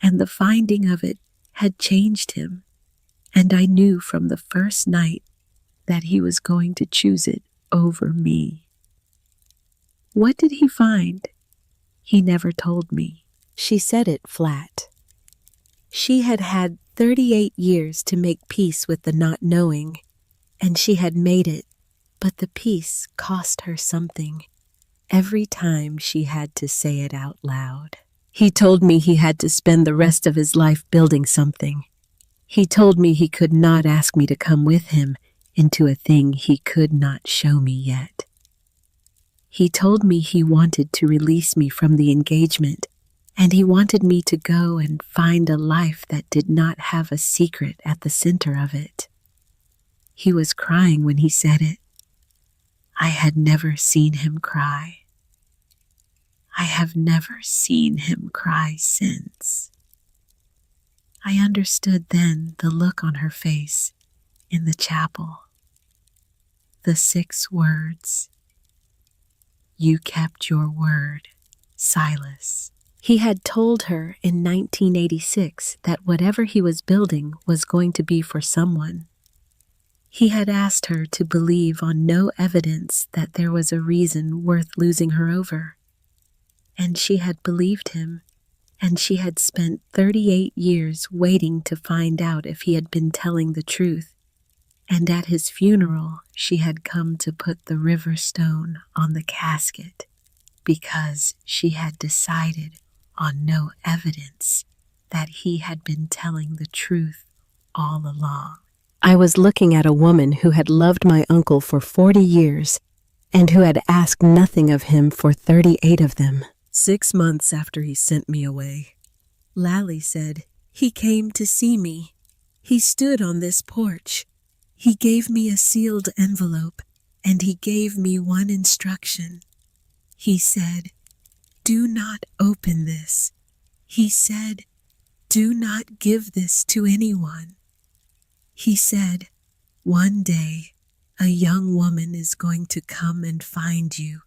and the finding of it had changed him. And I knew from the first night that he was going to choose it over me. What did he find? He never told me. She said it flat. She had had 38 years to make peace with the not knowing, and she had made it, but the peace cost her something every time she had to say it out loud. He told me he had to spend the rest of his life building something. He told me he could not ask me to come with him into a thing he could not show me yet. He told me he wanted to release me from the engagement, and he wanted me to go and find a life that did not have a secret at the center of it. He was crying when he said it. I had never seen him cry. I have never seen him cry since. I understood then the look on her face in the chapel. The 6 words. You kept your word, Silas. He had told her in 1986 that whatever he was building was going to be for someone. He had asked her to believe on no evidence that there was a reason worth losing her over. And she had believed him, and she had spent 38 years waiting to find out if he had been telling the truth. And at his funeral, she had come to put the river stone on the casket because she had decided on no evidence that he had been telling the truth all along. I was looking at a woman who had loved my uncle for 40 years and who had asked nothing of him for 38 of them. 6 months after he sent me away, Lally said, he came to see me. He stood on this porch. He gave me a sealed envelope, and he gave me one instruction. He said, do not open this. He said, do not give this to anyone. He said, one day a young woman is going to come and find you,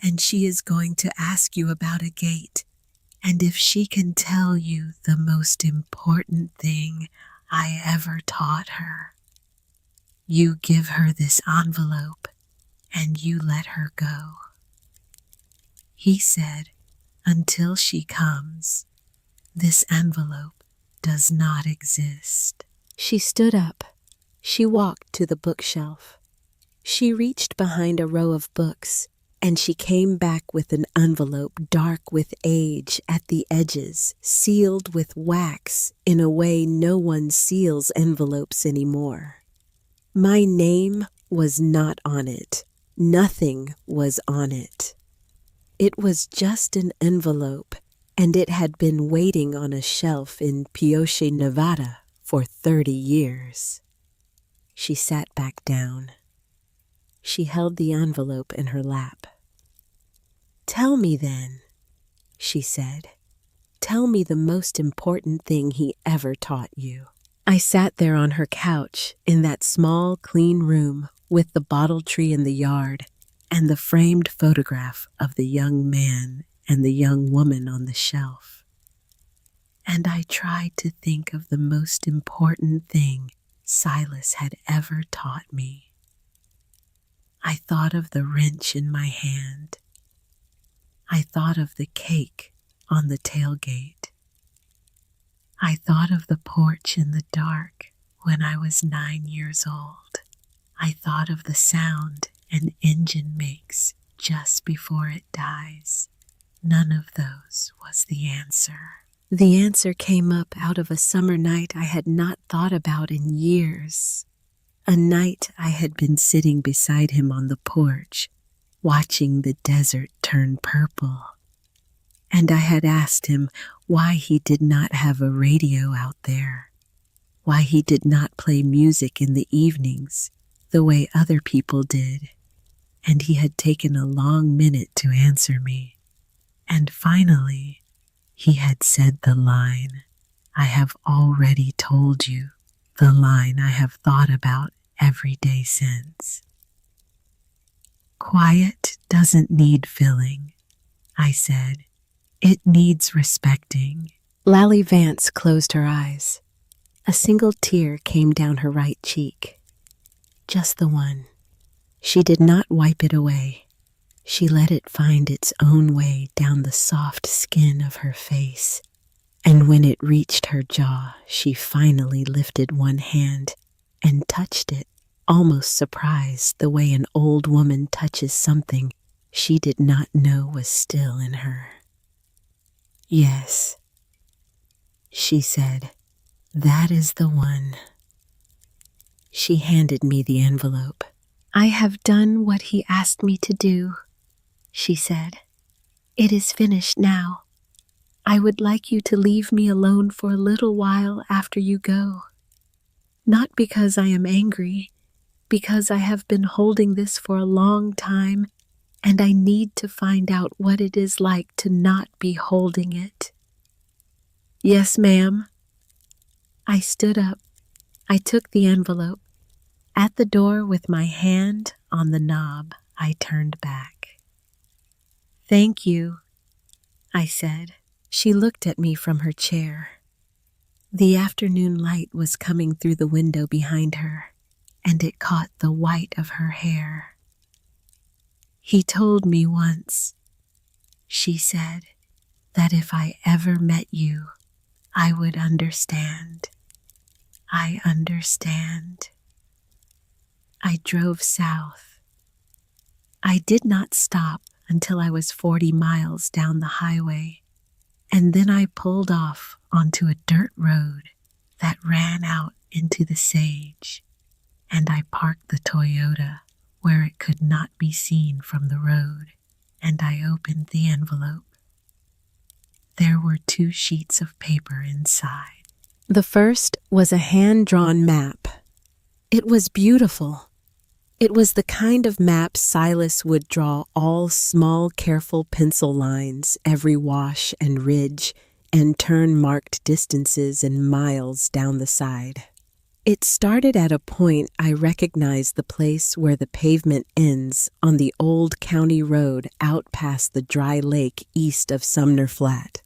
and she is going to ask you about a gate, and if she can tell you the most important thing I ever taught her, you give her this envelope and you let her go. He said, until she comes, this envelope does not exist. She stood up. She walked to the bookshelf. She reached behind a row of books, and she came back with an envelope dark with age at the edges, sealed with wax in a way no one seals envelopes anymore. My name was not on it. Nothing was on it. It was just an envelope, and it had been waiting on a shelf in Pioche, Nevada for 30 years. She sat back down. She held the envelope in her lap. Tell me then, she said. Tell me the most important thing he ever taught you. I sat there on her couch in that small, clean room with the bottle tree in the yard and the framed photograph of the young man and the young woman on the shelf. And I tried to think of the most important thing Silas had ever taught me. I thought of the wrench in my hand. I thought of the cake on the tailgate. I thought of the porch in the dark when I was 9 years old. I thought of the sound an engine makes just before it dies. None of those was the answer. The answer came up out of a summer night I had not thought about in years. A night I had been sitting beside him on the porch, watching the desert turn purple. And I had asked him why he did not have a radio out there, why he did not play music in the evenings the way other people did. And he had taken a long minute to answer me. And finally, he had said the line, "I have already told you," the line I have thought about every day since. "Quiet doesn't need filling," I said. "It needs respecting." Lally Vance closed her eyes. A single tear came down her right cheek. Just the one. She did not wipe it away. She let it find its own way down the soft skin of her face. And when it reached her jaw, she finally lifted one hand and touched it, almost surprised the way an old woman touches something she did not know was still in her. "Yes," she said, "that is the one." She handed me the envelope. "I have done what he asked me to do," she said. "It is finished now. I would like you to leave me alone for a little while after you go. Not because I am angry, because I have been holding this for a long time, and I need to find out what it is like to not be holding it." "Yes, ma'am." I stood up. I took the envelope. At the door with my hand on the knob, I turned back. "Thank you," I said. She looked at me from her chair. The afternoon light was coming through the window behind her, and it caught the white of her hair. "He told me once," she said, "that if I ever met you, I would understand. I understand." I drove south. I did not stop until I was 40 miles down the highway, and then I pulled off onto a dirt road that ran out into the sage, and I parked the Toyota where it could not be seen from the road, and I opened the envelope. There were 2 sheets of paper inside. The first was a hand-drawn map. It was beautiful. It was the kind of map Silas would draw, all small, careful pencil lines, every wash and ridge, and turn marked distances and miles down the side. It started at a point I recognized the place where the pavement ends on the old county road out past the dry lake east of Sumner Flat.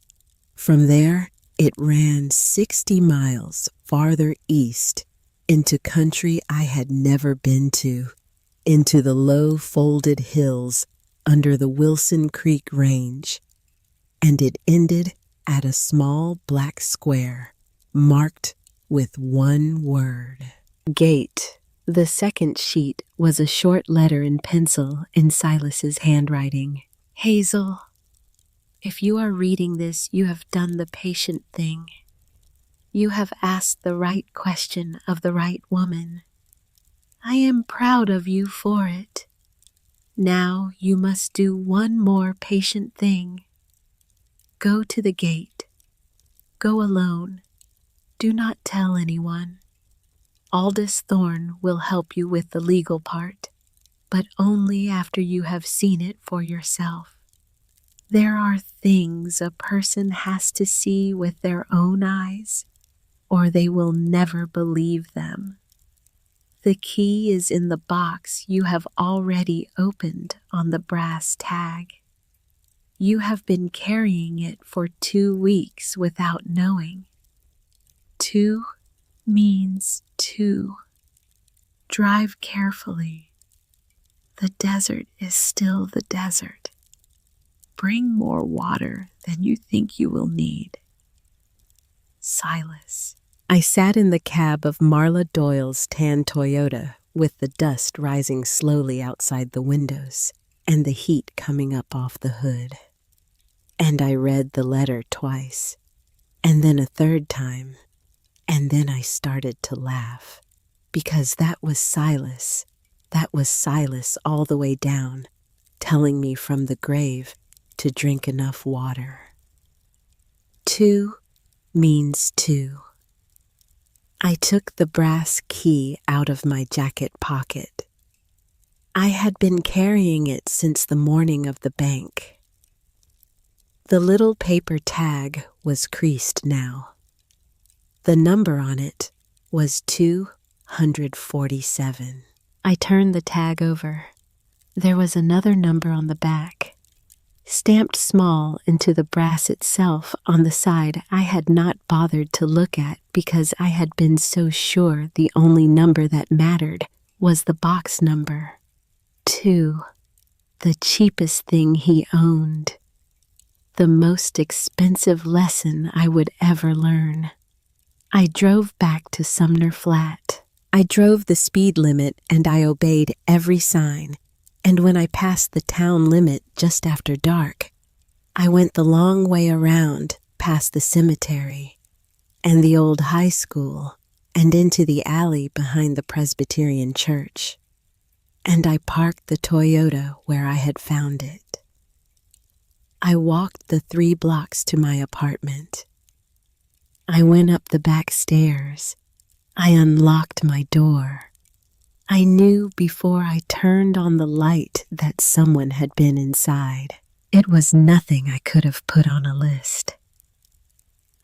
From there, it ran 60 miles farther east into country I had never been to, into the low folded hills under the Wilson Creek Range, and it ended at a small black square marked with one word: Gate. The second sheet was a short letter in pencil in Silas's handwriting. "Hazel, if you are reading this, you have done the patient thing. You have asked the right question of the right woman. I am proud of you for it. Now you must do one more patient thing. Go to the gate. Go alone. Do not tell anyone. Aldous Thorne will help you with the legal part, but only after you have seen it for yourself. There are things a person has to see with their own eyes, or they will never believe them. The key is in the box you have already opened on the brass tag. You have been carrying it for 2 weeks without knowing. 2 means 2. Drive carefully. The desert is still the desert. Bring more water than you think you will need. Silas. I sat in the cab of Marla Doyle's tan Toyota with the dust rising slowly outside the windows and the heat coming up off the hood. And I read the letter twice. and then a third time, and then I started to laugh, because that was Silas. That was Silas all the way down, telling me from the grave to drink enough water. 2 means 2. I took the brass key out of my jacket pocket. I had been carrying it since the morning of the bank. The little paper tag was creased now. The number on it was 247. I turned the tag over. There was another number on the back, stamped small into the brass itself on the side I had not bothered to look at because I had been so sure the only number that mattered was the box number. 2, the cheapest thing he owned. The most expensive lesson I would ever learn. I drove back to Sumner Flat. I drove the speed limit and I obeyed every sign. And when I passed the town limit just after dark, I went the long way around past the cemetery and the old high school and into the alley behind the Presbyterian church. And I parked the Toyota where I had found it. I walked the 3 blocks to my apartment. I went up the back stairs. I unlocked my door. I knew before I turned on the light that someone had been inside. It was nothing I could have put on a list.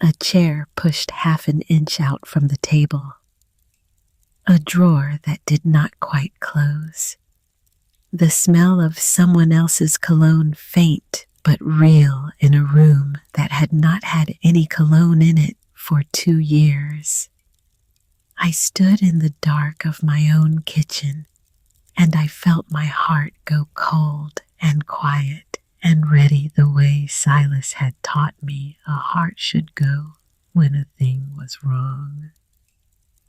A chair pushed half an inch out from the table. A drawer that did not quite close. The smell of someone else's cologne faint but real in a room that had not had any cologne in it for 2 years. I stood in the dark of my own kitchen, and I felt my heart go cold and quiet and ready the way Silas had taught me a heart should go when a thing was wrong.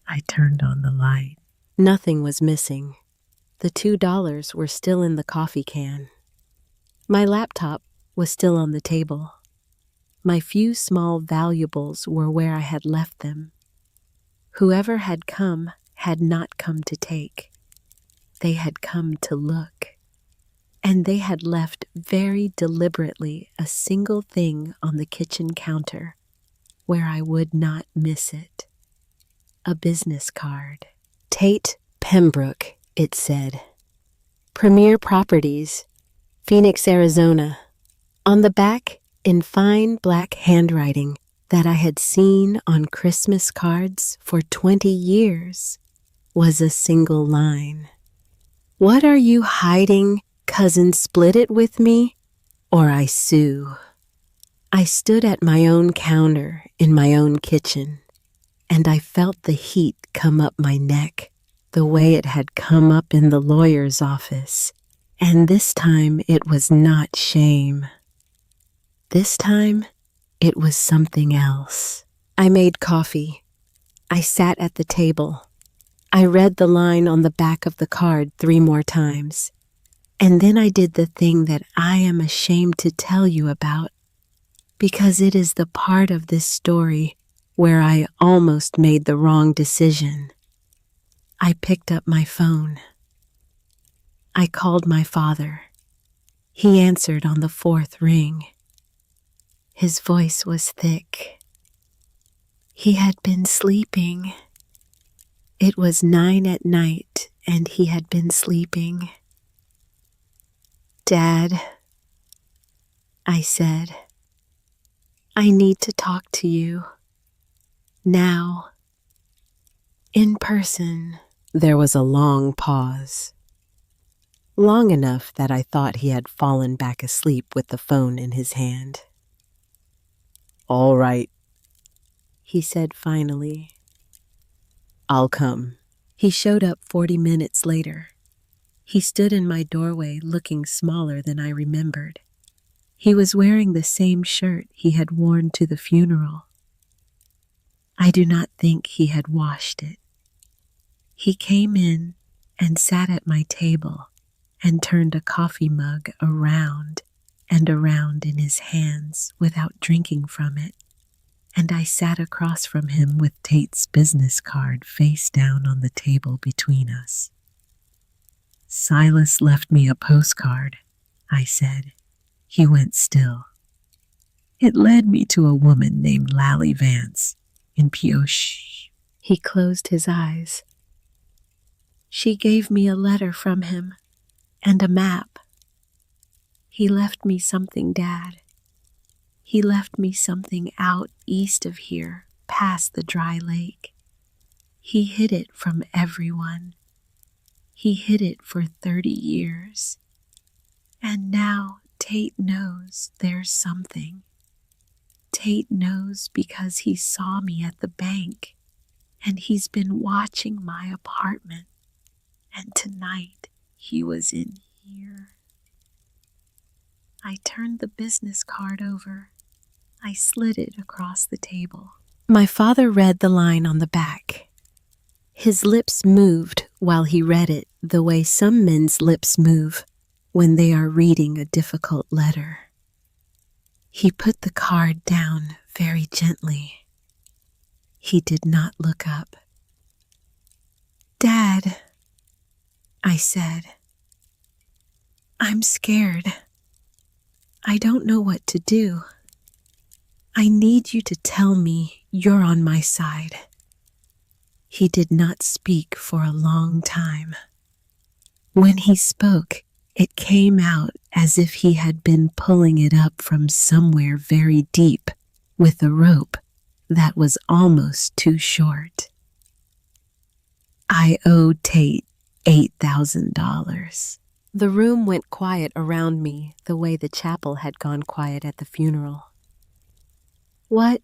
I turned on the light. Nothing was missing. The $2 were still in the coffee can. My laptop was still on the table. My few small valuables were where I had left them. Whoever had come had not come to take. They had come to look. And they had left very deliberately a single thing on the kitchen counter where I would not miss it. A business card. Tate Pembroke, it said. Premier Properties, Phoenix, Arizona. On the back, in fine black handwriting that I had seen on Christmas cards for 20 years, was a single line. What are you hiding, cousin? Split it with me, or I sue. I stood at my own counter in my own kitchen, and I felt the heat come up my neck the way it had come up in the lawyer's office, and this time it was not shame. This time, it was something else. I made coffee. I sat at the table. I read the line on the back of the card 3 more times. And then I did the thing that I am ashamed to tell you about, because it is the part of this story where I almost made the wrong decision. I picked up my phone. I called my father. He answered on the 4th ring. His voice was thick. He had been sleeping. It was 9 at night, and he had been sleeping. Dad, I said, I need to talk to you. Now. In person. There was a long pause. Long enough that I thought he had fallen back asleep with the phone in his hand. All right, he said finally. I'll come. He showed up 40 minutes later. He stood in my doorway looking smaller than I remembered. He was wearing the same shirt he had worn to the funeral. I do not think he had washed it. He came in and sat at my table and turned a coffee mug around and around in his hands without drinking from it, and I sat across from him with Tate's business card face down on the table between us. "Silas left me a postcard," I said. He went still. "It led me to a woman named Lally Vance in Pioche." He closed his eyes. "She gave me a letter from him and a map. He left me something, Dad. He left me something out east of here, past the dry lake. He hid it from everyone. He hid it for 30 years. And now Tate knows there's something. Tate knows because he saw me at the bank, and he's been watching my apartment. And tonight he was in here." I turned the business card over. I slid it across the table. My father read the line on the back. His lips moved while he read it the way some men's lips move when they are reading a difficult letter. He put the card down very gently. He did not look up. "Dad," I said, "I'm scared. I don't know what to do. I need you to tell me you're on my side." He did not speak for a long time. When he spoke, it came out as if he had been pulling it up from somewhere very deep with a rope that was almost too short. "I owe Tate $8,000. The room went quiet around me the way the chapel had gone quiet at the funeral. "What?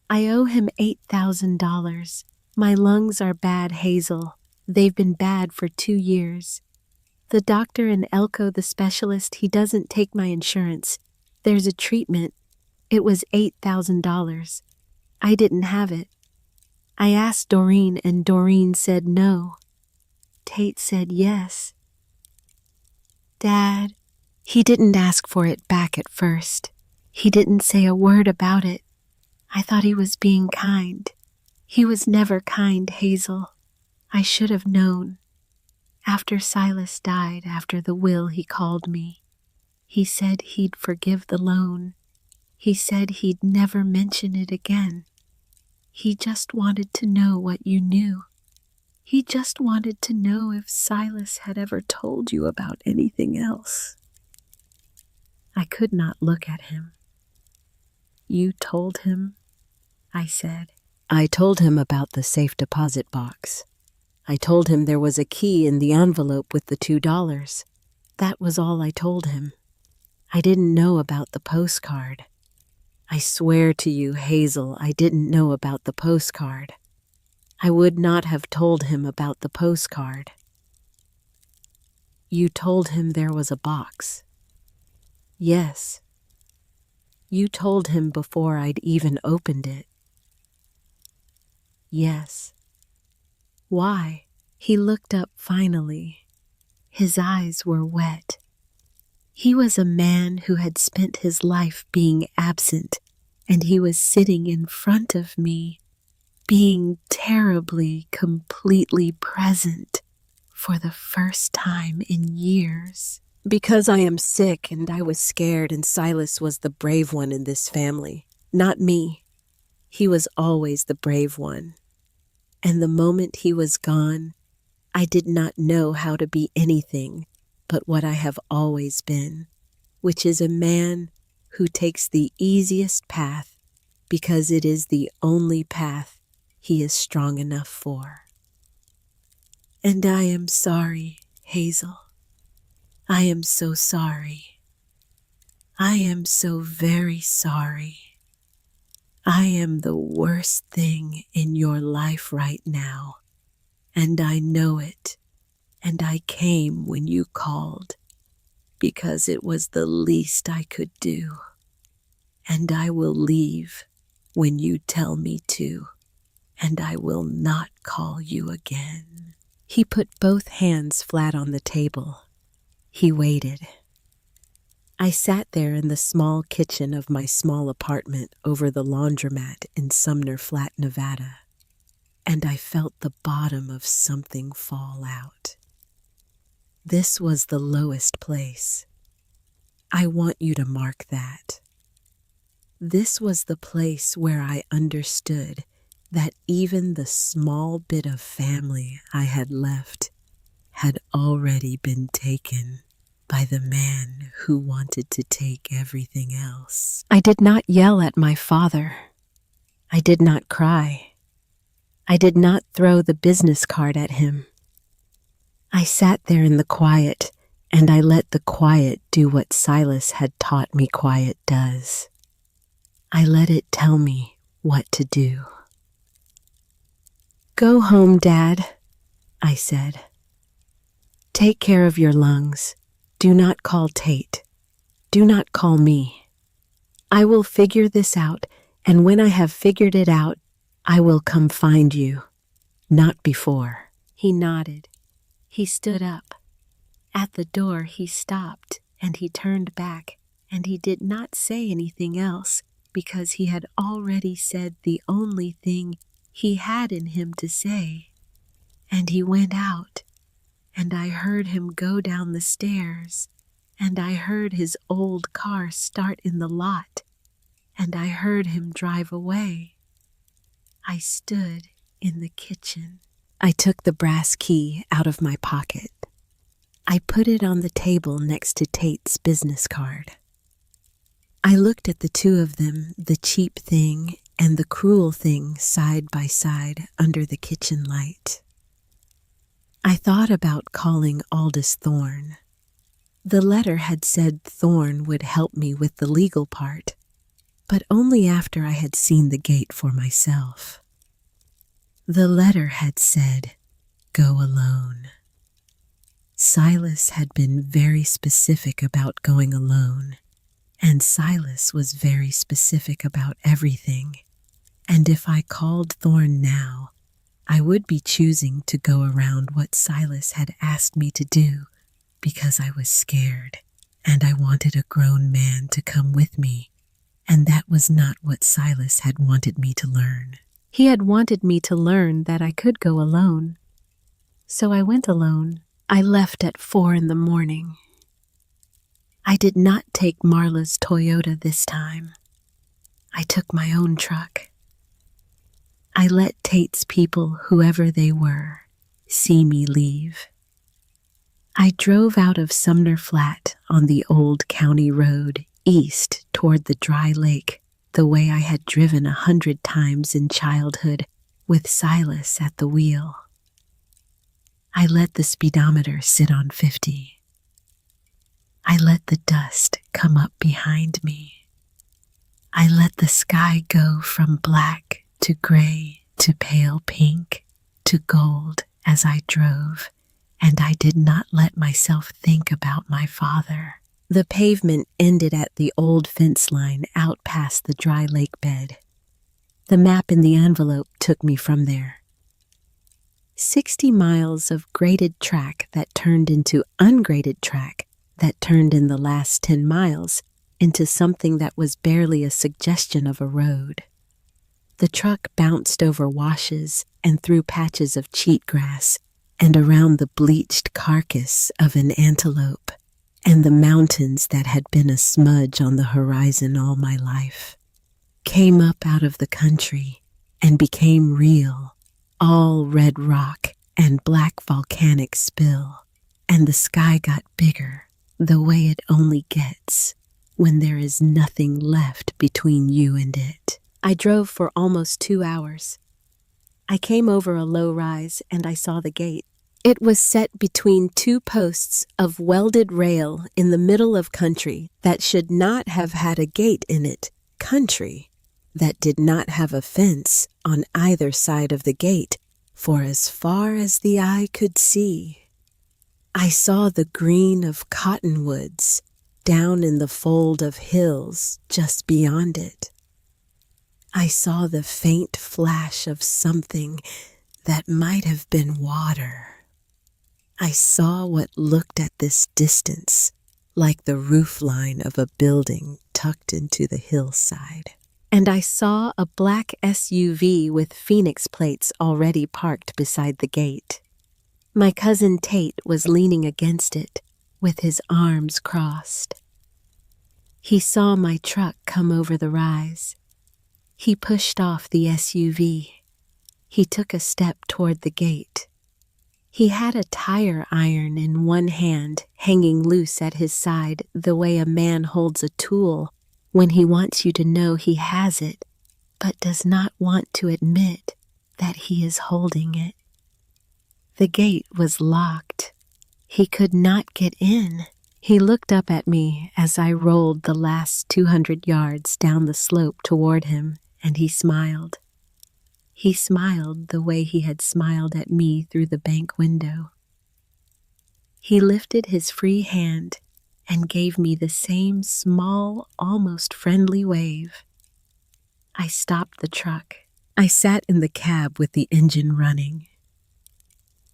I owe him $8,000. My lungs are bad, Hazel. They've been bad for 2 years. The doctor in Elko, the specialist, he doesn't take my insurance. There's a treatment. It was $8,000. I didn't have it. I asked Doreen, and Doreen said no. Tate said yes. Dad, he didn't ask for it back at first. He didn't say a word about it. I thought he was being kind. He was never kind, Hazel. I should have known. After Silas died, after the will, he called me. He said he'd forgive the loan. He said he'd never mention it again. He just wanted to know what you knew. He just wanted to know if Silas had ever told you about anything else. I could not look at him. You told him? I said. I told him about the safe deposit box. I told him there was a key in the envelope with the $2. That was all I told him. I didn't know about the postcard. I swear to you, Hazel, I didn't know about the postcard. I would not have told him about the postcard. You told him there was a box. Yes. You told him before I'd even opened it. Yes. Why? He looked up finally. His eyes were wet. He was a man who had spent his life being absent, and he was sitting in front of me, being terribly, completely present for the first time in years. Because I am sick and I was scared, and Silas was the brave one in this family, not me. He was always the brave one. And the moment he was gone, I did not know how to be anything but what I have always been, which is a man who takes the easiest path because it is the only path he is strong enough for. And I am sorry, Hazel. I am so sorry. I am so very sorry. I am the worst thing in your life right now, and I know it, and I came when you called, because it was the least I could do, and I will leave when you tell me to, and I will not call you again. He put both hands flat on the table. He waited. I sat there in the small kitchen of my small apartment over the laundromat in Sumner Flat, Nevada, and I felt the bottom of something fall out. This was the lowest place. I want you to mark that. This was the place where I understood that even the small bit of family I had left had already been taken by the man who wanted to take everything else. I did not yell at my father. I did not cry. I did not throw the business card at him. I sat there in the quiet, and I let the quiet do what Silas had taught me quiet does. I let it tell me what to do. "Go home, Dad," I said. "Take care of your lungs. Do not call Tate. Do not call me. I will figure this out, and when I have figured it out, I will come find you. Not before." He nodded. He stood up. At the door he stopped, and he turned back, and he did not say anything else because he had already said the only thing he had in him to say. And he went out, and I heard him go down the stairs, and I heard his old car start in the lot, and I heard him drive away. I stood in the kitchen. I took the brass key out of my pocket. I put it on the table next to Tate's business card. I looked at the two of them, the cheap thing and the cruel thing, side by side under the kitchen light. I thought about calling Aldous Thorne. The letter had said Thorne would help me with the legal part, but only after I had seen the gate for myself. The letter had said, "Go alone." Silas had been very specific about going alone, and Silas was very specific about everything. And if I called Thorne now, I would be choosing to go around what Silas had asked me to do because I was scared and I wanted a grown man to come with me, and that was not what Silas had wanted me to learn. He had wanted me to learn that I could go alone. So I went alone. I left at 4 a.m. I did not take Marla's Toyota this time. I took my own truck. I let Tate's people, whoever they were, see me leave. I drove out of Sumner Flat on the old county road east toward the dry lake, the way I had driven 100 times in childhood with Silas at the wheel. I let the speedometer sit on 50. I let the dust come up behind me. I let the sky go from black to gray to pale pink to gold as I drove, and I did not let myself think about my father. The pavement ended at the old fence line out past the dry lake bed. The map in the envelope took me from there. 60 miles of graded track that turned into ungraded track that turned in the last 10 miles into something that was barely a suggestion of a road. The truck bounced over washes and through patches of cheatgrass and around the bleached carcass of an antelope and the mountains that had been a smudge on the horizon all my life, came up out of the country and became real, all red rock and black volcanic spill, and the sky got bigger the way it only gets when there is nothing left between you and it. I drove for almost 2 hours. I came over a low rise and I saw the gate. It was set between 2 posts of welded rail in the middle of country that should not have had a gate in it, country that did not have a fence on either side of the gate for as far as the eye could see. I saw the green of cottonwoods down in the fold of hills just beyond it. I saw the faint flash of something that might have been water. I saw what looked at this distance like the roofline of a building tucked into the hillside. And I saw a black SUV with Phoenix plates already parked beside the gate. My cousin Tate was leaning against it, with his arms crossed. He saw my truck come over the rise. He pushed off the SUV. He took a step toward the gate. He had a tire iron in one hand, hanging loose at his side the way a man holds a tool when he wants you to know he has it, but does not want to admit that he is holding it. The gate was locked. He could not get in. He looked up at me as I rolled the last 200 yards down the slope toward him, and he smiled. He smiled the way he had smiled at me through the bank window. He lifted his free hand and gave me the same small, almost friendly wave. I stopped the truck. I sat in the cab with the engine running.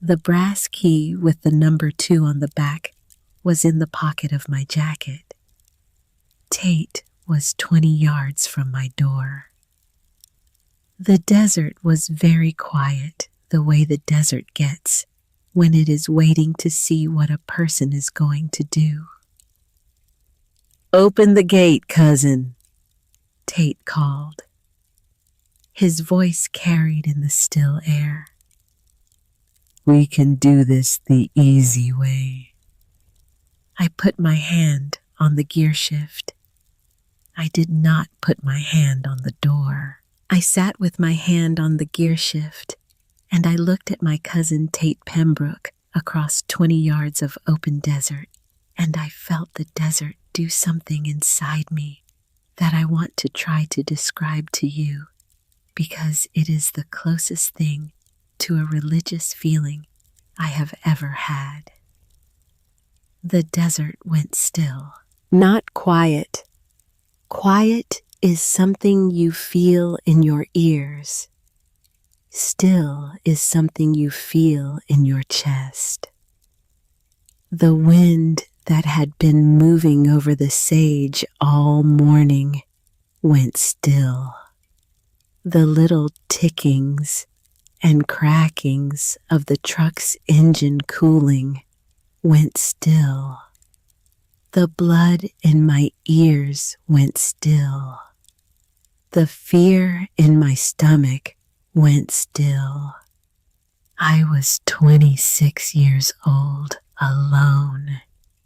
The brass key with the number 2 on the back was in the pocket of my jacket. Tate was 20 yards from my door. The desert was very quiet, the way the desert gets when it is waiting to see what a person is going to do. "Open the gate, cousin," Tate called. His voice carried in the still air. "We can do this the easy way." I put my hand on the gear shift. I did not put my hand on the door. I sat with my hand on the gear shift, and I looked at my cousin Tate Pembroke across 20 yards of open desert, and I felt the desert do something inside me that I want to try to describe to you, because it is the closest thing to a religious feeling I have ever had. The desert went still, not quiet. Quiet is something you feel in your ears. Still is something you feel in your chest. The wind that had been moving over the sage all morning went still. The little tickings and crackings of the truck's engine cooling went still. The blood in my ears went still. The fear in my stomach went still. I was 26 years old, alone,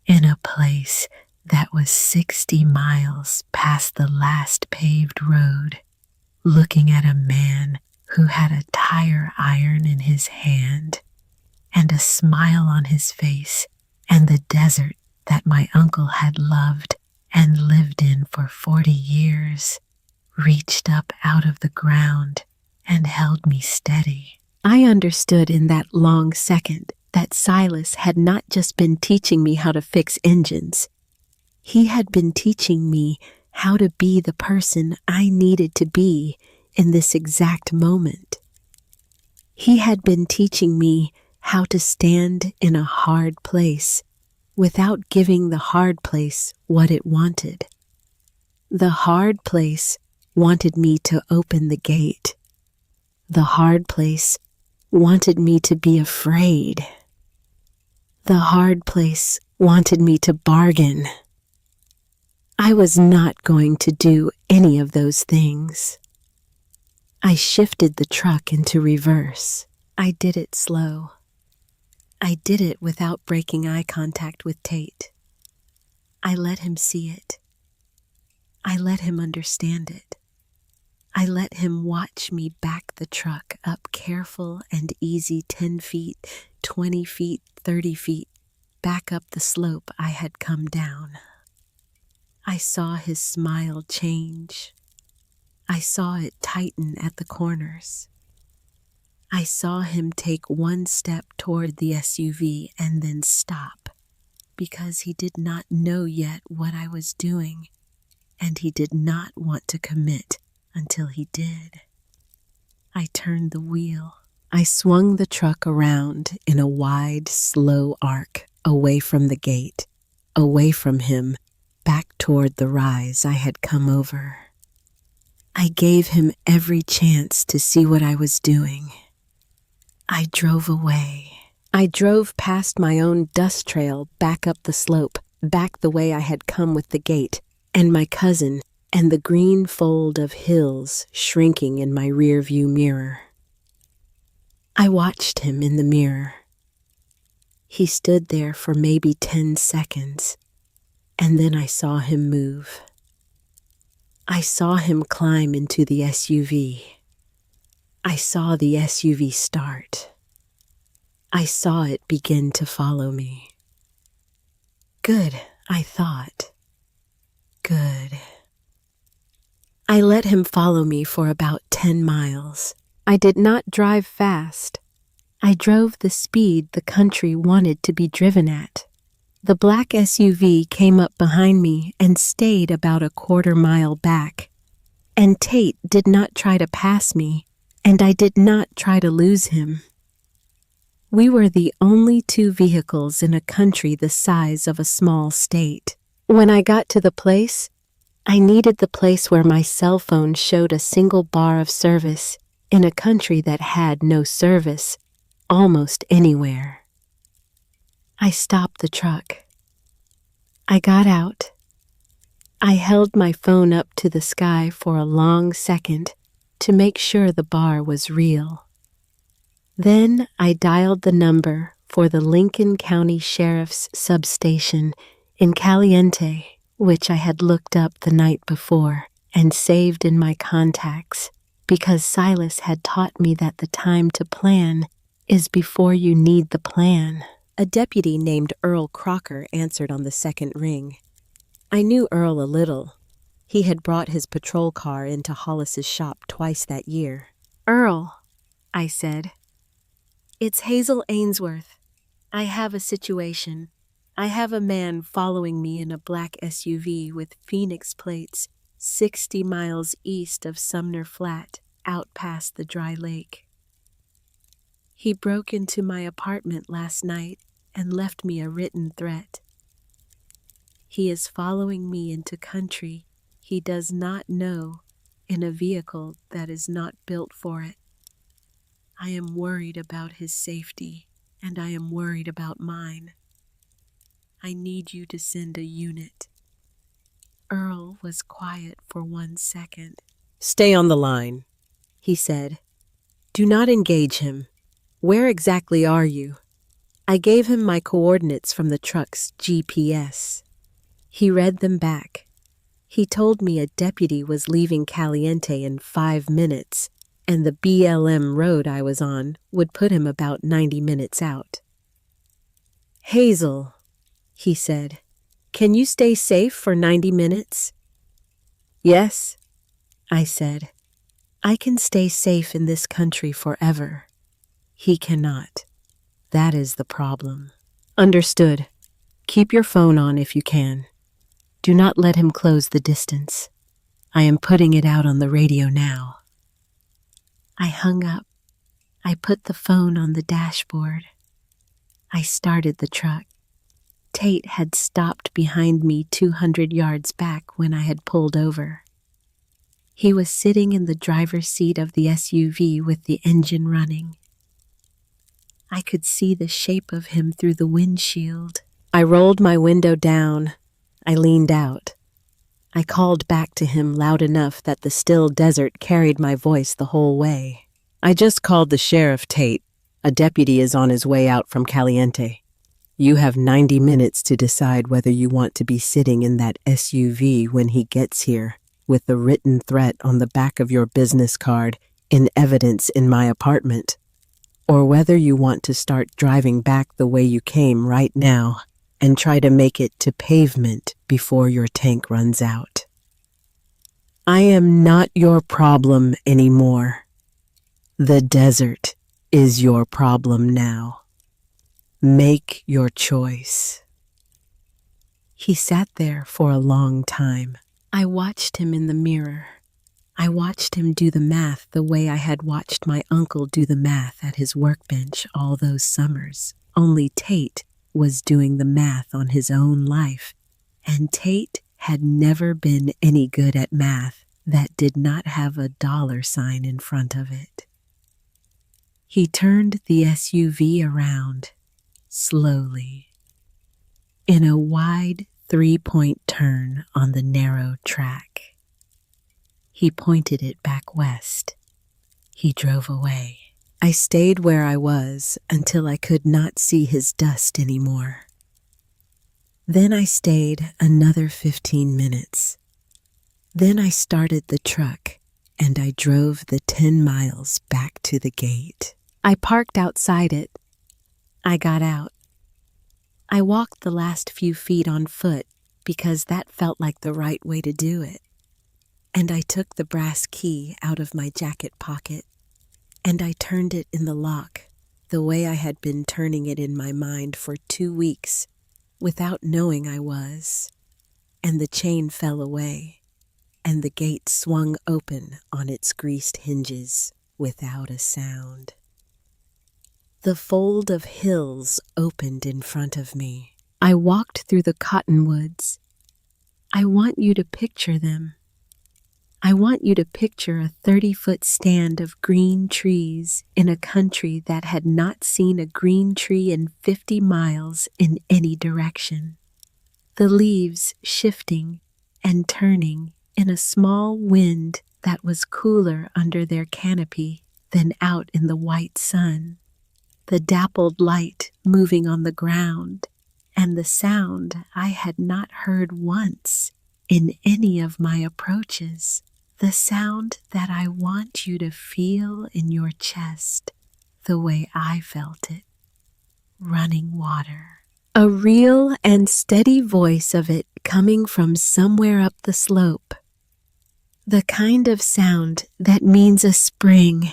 in a place that was 60 miles past the last paved road, looking at a man who had a tire iron in his hand and a smile on his face, and the desert that my uncle had loved and lived in for 40 years reached up out of the ground and held me steady. I understood in that long second that Silas had not just been teaching me how to fix engines. He had been teaching me how to be the person I needed to be in this exact moment. He had been teaching me how to stand in a hard place without giving the hard place what it wanted. The hard place wanted me to open the gate. The hard place wanted me to be afraid. The hard place wanted me to bargain. I was not going to do any of those things. I shifted the truck into reverse. I did it slow. I did it without breaking eye contact with Tate. I let him see it. I let him understand it. I let him watch me back the truck up careful and easy 10 feet, 20 feet, 30 feet, back up the slope I had come down. I saw his smile change. I saw it tighten at the corners. I saw him take one step toward the SUV and then stop, because he did not know yet what I was doing, and he did not want to commit until he did. I turned the wheel. I swung the truck around in a wide, slow arc away from the gate, away from him, back toward the rise I had come over. I gave him every chance to see what I was doing. I drove away. I drove past my own dust trail back up the slope, back the way I had come with the gate, and my cousin, and the green fold of hills shrinking in my rear-view mirror. I watched him in the mirror. He stood there for maybe 10 seconds, and then I saw him move. I saw him climb into the SUV. I saw the SUV start. I saw it begin to follow me. Good, I thought. Good. I let him follow me for about 10 miles. I did not drive fast. I drove the speed the country wanted to be driven at. The black SUV came up behind me and stayed about a quarter-mile back. And Tate did not try to pass me, and I did not try to lose him. We were the only two vehicles in a country the size of a small state. When I got to the place, I needed the place where my cell phone showed a single bar of service in a country that had no service almost anywhere. I stopped the truck. I got out. I held my phone up to the sky for a long second to make sure the bar was real. Then I dialed the number for the Lincoln County Sheriff's substation in Caliente, which I had looked up the night before and saved in my contacts because Silas had taught me that the time to plan is before you need the plan. A deputy named Earl Crocker answered on the second ring. I knew Earl a little. He had brought his patrol car into Hollis's shop twice that year. "Earl," I said. "It's Hazel Ainsworth. I have a situation. I have a man following me in a black SUV with Phoenix plates 60 miles east of Sumner Flat, out past the dry lake. He broke into my apartment last night and left me a written threat. He is following me into country he does not know in a vehicle that is not built for it. I am worried about his safety, and I am worried about mine. I need you to send a unit." Earl was quiet for 1 second. "Stay on the line," he said. "Do not engage him. Where exactly are you?" I gave him my coordinates from the truck's GPS. He read them back. He told me a deputy was leaving Caliente in 5 minutes, and the BLM road I was on would put him about 90 minutes out. "Hazel," he said, "can you stay safe for 90 minutes?" "Yes," I said. "I can stay safe in this country forever. He cannot. That is the problem." "Understood. Keep your phone on if you can. Do not let him close the distance. I am putting it out on the radio now." I hung up. I put the phone on the dashboard. I started the truck. Tate had stopped behind me 200 yards back when I had pulled over. He was sitting in the driver's seat of the SUV with the engine running. I could see the shape of him through the windshield. I rolled my window down. I leaned out. I called back to him loud enough that the still desert carried my voice the whole way. "I just called the sheriff, Tate. A deputy is on his way out from Caliente. You have 90 minutes to decide whether you want to be sitting in that SUV when he gets here, with the written threat on the back of your business card in evidence in my apartment, or whether you want to start driving back the way you came right now and try to make it to pavement before your tank runs out. I am not your problem anymore. The desert is your problem now. Make your choice." He sat there for a long time. I watched him in the mirror. I watched him do the math the way I had watched my uncle do the math at his workbench all those summers. Only Tate was doing the math on his own life, and Tate had never been any good at math that did not have a dollar sign in front of it. He turned the SUV around, slowly, in a wide three-point turn on the narrow track. He pointed it back west. He drove away. I stayed where I was until I could not see his dust anymore. Then I stayed another 15 minutes. Then I started the truck and I drove the 10 miles back to the gate. I parked outside it. I got out. I walked the last few feet on foot because that felt like the right way to do it. And I took the brass key out of my jacket pocket and I turned it in the lock the way I had been turning it in my mind for 2 weeks without knowing I was. And the chain fell away and the gate swung open on its greased hinges without a sound. The fold of hills opened in front of me. I walked through the cottonwoods. I want you to picture them. I want you to picture a 30-foot stand of green trees in a country that had not seen a green tree in 50 miles in any direction. The leaves shifting and turning in a small wind that was cooler under their canopy than out in the white sun. The dappled light moving on the ground, and the sound I had not heard once in any of my approaches. The sound that I want you to feel in your chest the way I felt it. Running water. A real and steady voice of it coming from somewhere up the slope. The kind of sound that means a spring.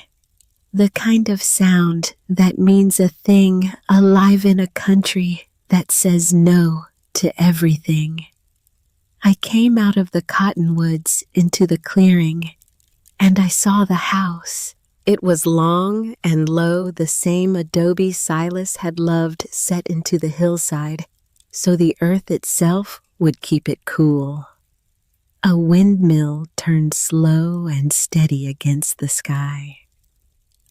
The kind of sound that means a thing alive in a country that says no to everything. I came out of the cottonwoods into the clearing, and I saw the house. It was long and low, the same adobe Silas had loved set into the hillside, so the earth itself would keep it cool. A windmill turned slow and steady against the sky.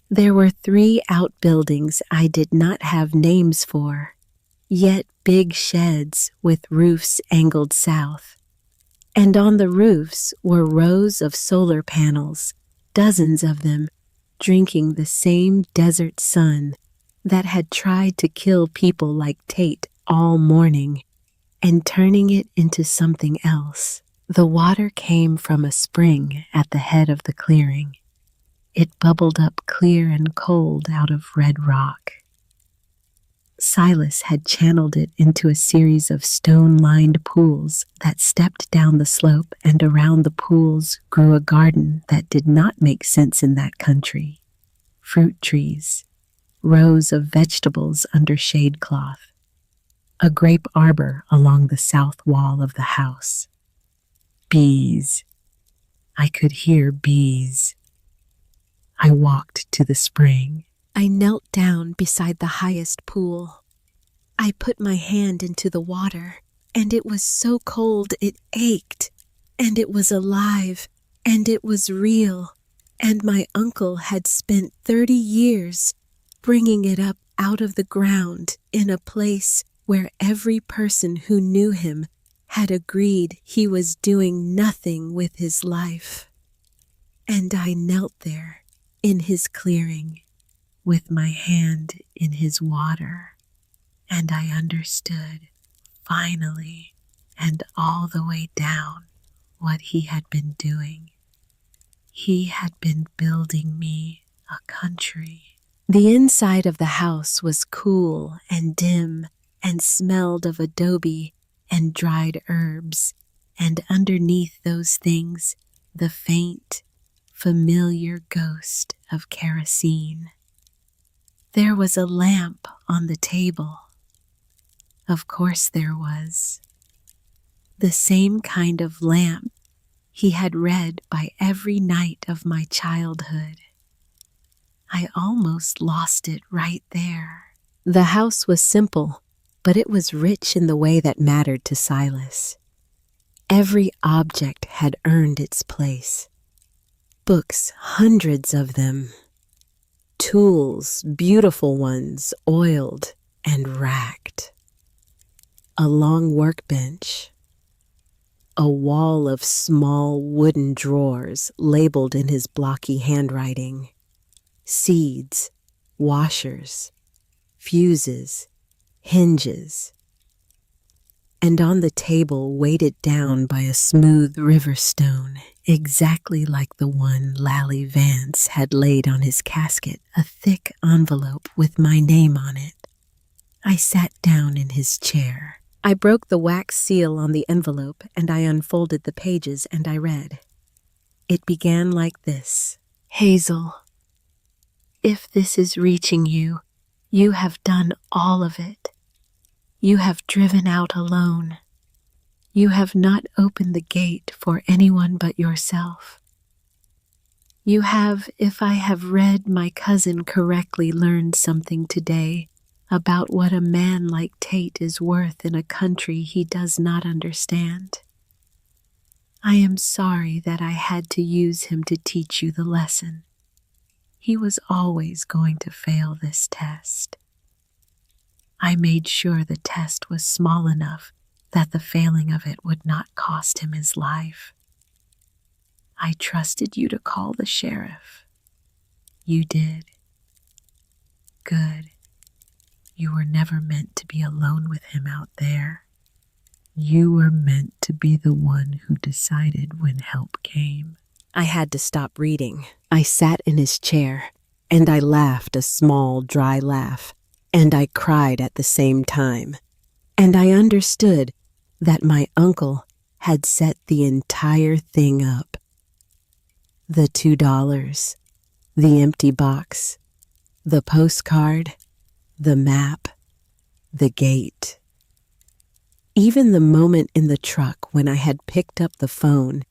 There were 3 outbuildings I did not have names for, yet big sheds with roofs angled south. And on the roofs were rows of solar panels, dozens of them, drinking the same desert sun that had tried to kill people like Tate all morning and turning it into something else. The water came from a spring at the head of the clearing. It bubbled up clear and cold out of red rock. Silas had channeled it into a series of stone-lined pools that stepped down the slope, and around the pools grew a garden that did not make sense in that country. Fruit trees, rows of vegetables under shade cloth, a grape arbor along the south wall of the house. Bees. I could hear bees. I walked to the spring. I knelt down beside the highest pool. I put my hand into the water, and it was so cold it ached, and it was alive, and it was real, and my uncle had spent 30 years bringing it up out of the ground in a place where every person who knew him had agreed he was doing nothing with his life. And I knelt there in his clearing, with my hand in his water, and I understood, finally, and all the way down, what he had been doing. He had been building me a country. The inside of the house was cool and dim and smelled of adobe and dried herbs, and underneath those things, the faint, familiar ghost of kerosene. There was a lamp on the table. Of course there was. The same kind of lamp he had read by every night of my childhood. I almost lost it right there. The house was simple, but it was rich in the way that mattered to Silas. Every object had earned its place. Books, hundreds of them. Tools, beautiful ones, oiled and racked. A long workbench. A wall of small wooden drawers labeled in his blocky handwriting. Seeds, washers, fuses, hinges. And on the table, weighted down by a smooth river stone, exactly like the one Lally Vance had laid on his casket, a thick envelope with my name on it. I sat down in his chair. I broke the wax seal on the envelope, and I unfolded the pages, and I read. It began like this. Hazel, if this is reaching you, you have done all of it. You have driven out alone. You have not opened the gate for anyone but yourself. You have, if I have read my cousin correctly, learned something today about what a man like Tate is worth in a country he does not understand. I am sorry that I had to use him to teach you the lesson. He was always going to fail this test. I made sure the test was small enough that the failing of it would not cost him his life. I trusted you to call the sheriff. You did. Good. You were never meant to be alone with him out there. You were meant to be the one who decided when help came. I had to stop reading. I sat in his chair, and I laughed a small, dry laugh, and I cried at the same time. And I understood that my uncle had set the entire thing up. The $2, the empty box, the postcard, the map, the gate. Even the moment in the truck when I had picked up the phone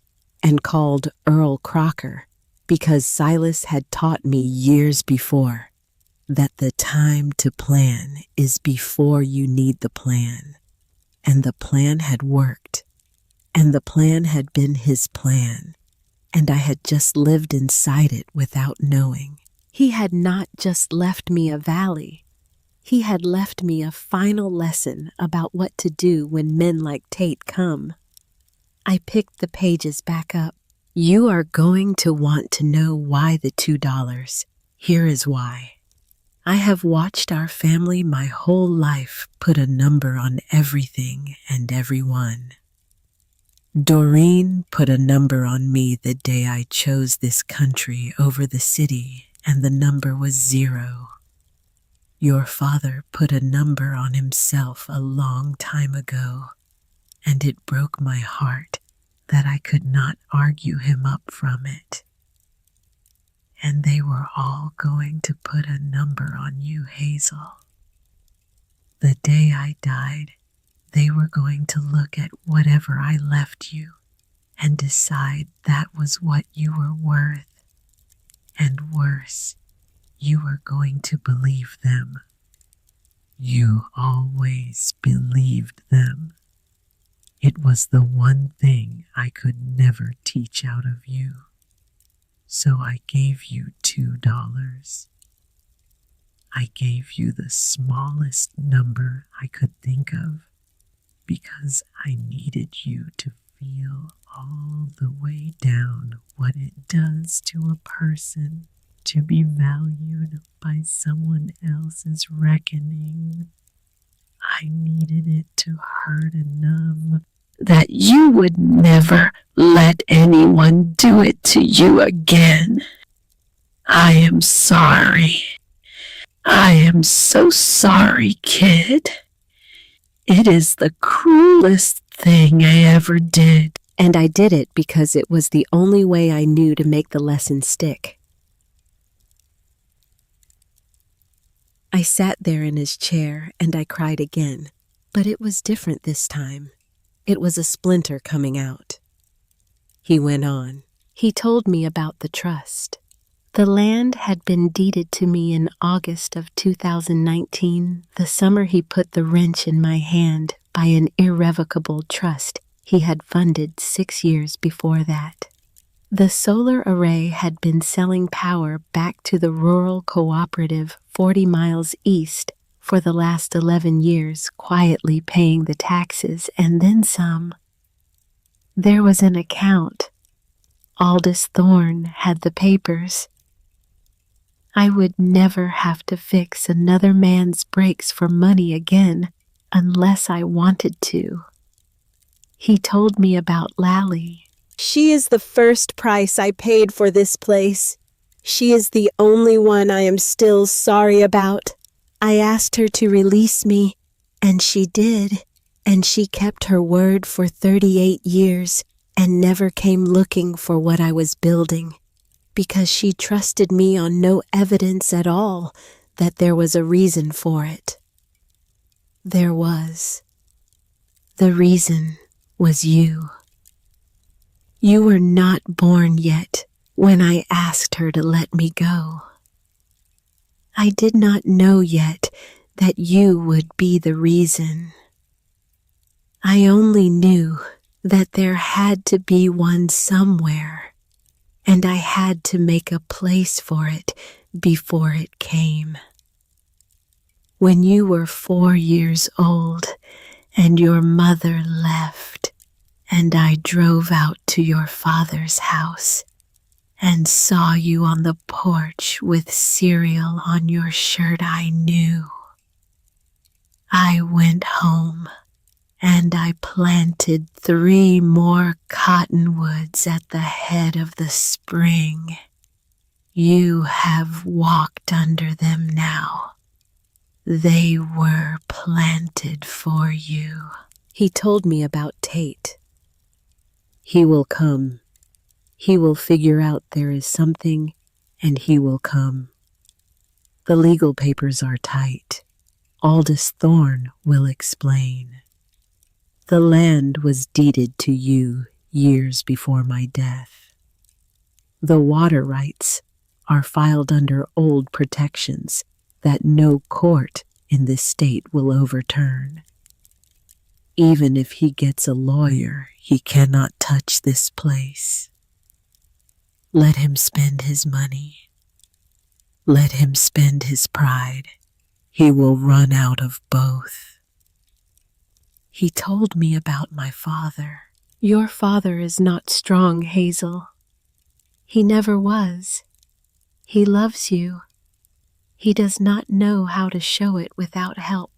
and called Earl Crocker, because Silas had taught me years before that the time to plan is before you need the plan. And the plan had worked, and the plan had been his plan, and I had just lived inside it without knowing. He had not just left me a valley. He had left me a final lesson about what to do when men like Tate come. I picked the pages back up. You are going to want to know why the $2. Here is why. I have watched our family my whole life put a number on everything and everyone. Doreen put a number on me the day I chose this country over the city, and the number was 0. Your father put a number on himself a long time ago, and it broke my heart that I could not argue him up from it. And they were all going to put a number on you, Hazel. The day I died, they were going to look at whatever I left you and decide that was what you were worth. And worse, you were going to believe them. You always believed them. It was the one thing I could never teach out of you. So I gave you $2. I gave you the smallest number I could think of because I needed you to feel all the way down what it does to a person to be valued by someone else's reckoning. I needed it to hurt enough that you would never let anyone do it to you again. I am sorry. I am so sorry, kid. It is the cruelest thing I ever did. And I did it because it was the only way I knew to make the lesson stick. I sat there in his chair and I cried again, but it was different this time. It was a splinter coming out. He went on. He told me about the trust. The land had been deeded to me in August of 2019, the summer he put the wrench in my hand by an irrevocable trust he had funded 6 years before that. The solar array had been selling power back to the rural cooperative 40 miles east for the last 11 years, quietly paying the taxes and then some. There was an account. Aldous Thorne had the papers. I would never have to fix another man's brakes for money again unless I wanted to. He told me about Lally. She is the first price I paid for this place. She is the only one I am still sorry about. I asked her to release me, and she did, and she kept her word for 38 years and never came looking for what I was building, because she trusted me on no evidence at all that there was a reason for it. There was. The reason was you. You were not born yet when I asked her to let me go. I did not know yet that you would be the reason. I only knew that there had to be one somewhere, and I had to make a place for it before it came. When you were 4 years old and your mother left, and I drove out to your father's house and saw you on the porch with cereal on your shirt, I knew. I went home and I planted 3 more cottonwoods at the head of the spring. You have walked under them now. They were planted for you. He told me about Tate. He will come. He will figure out there is something, and he will come. The legal papers are tight. Aldous Thorne will explain. The land was deeded to you years before my death. The water rights are filed under old protections that no court in this state will overturn. Even if he gets a lawyer, he cannot touch this place. Let him spend his money. Let him spend his pride. He will run out of both. He told me about my father. Your father is not strong, Hazel. He never was. He loves you. He does not know how to show it without help,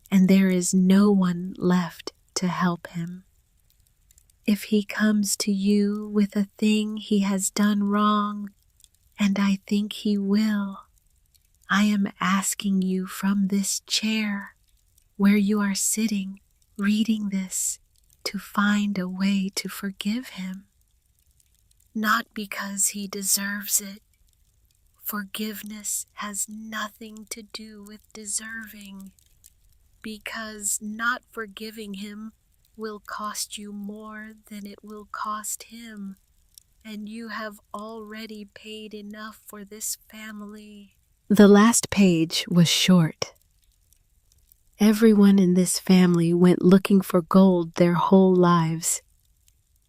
and there is no one left to help him. If he comes to you with a thing he has done wrong, and I think he will, I am asking you from this chair where you are sitting reading this to find a way to forgive him. Not because he deserves it. Forgiveness has nothing to do with deserving, because not forgiving him will cost you more than it will cost him, and you have already paid enough for this family. The last page was short. Everyone in this family went looking for gold their whole lives.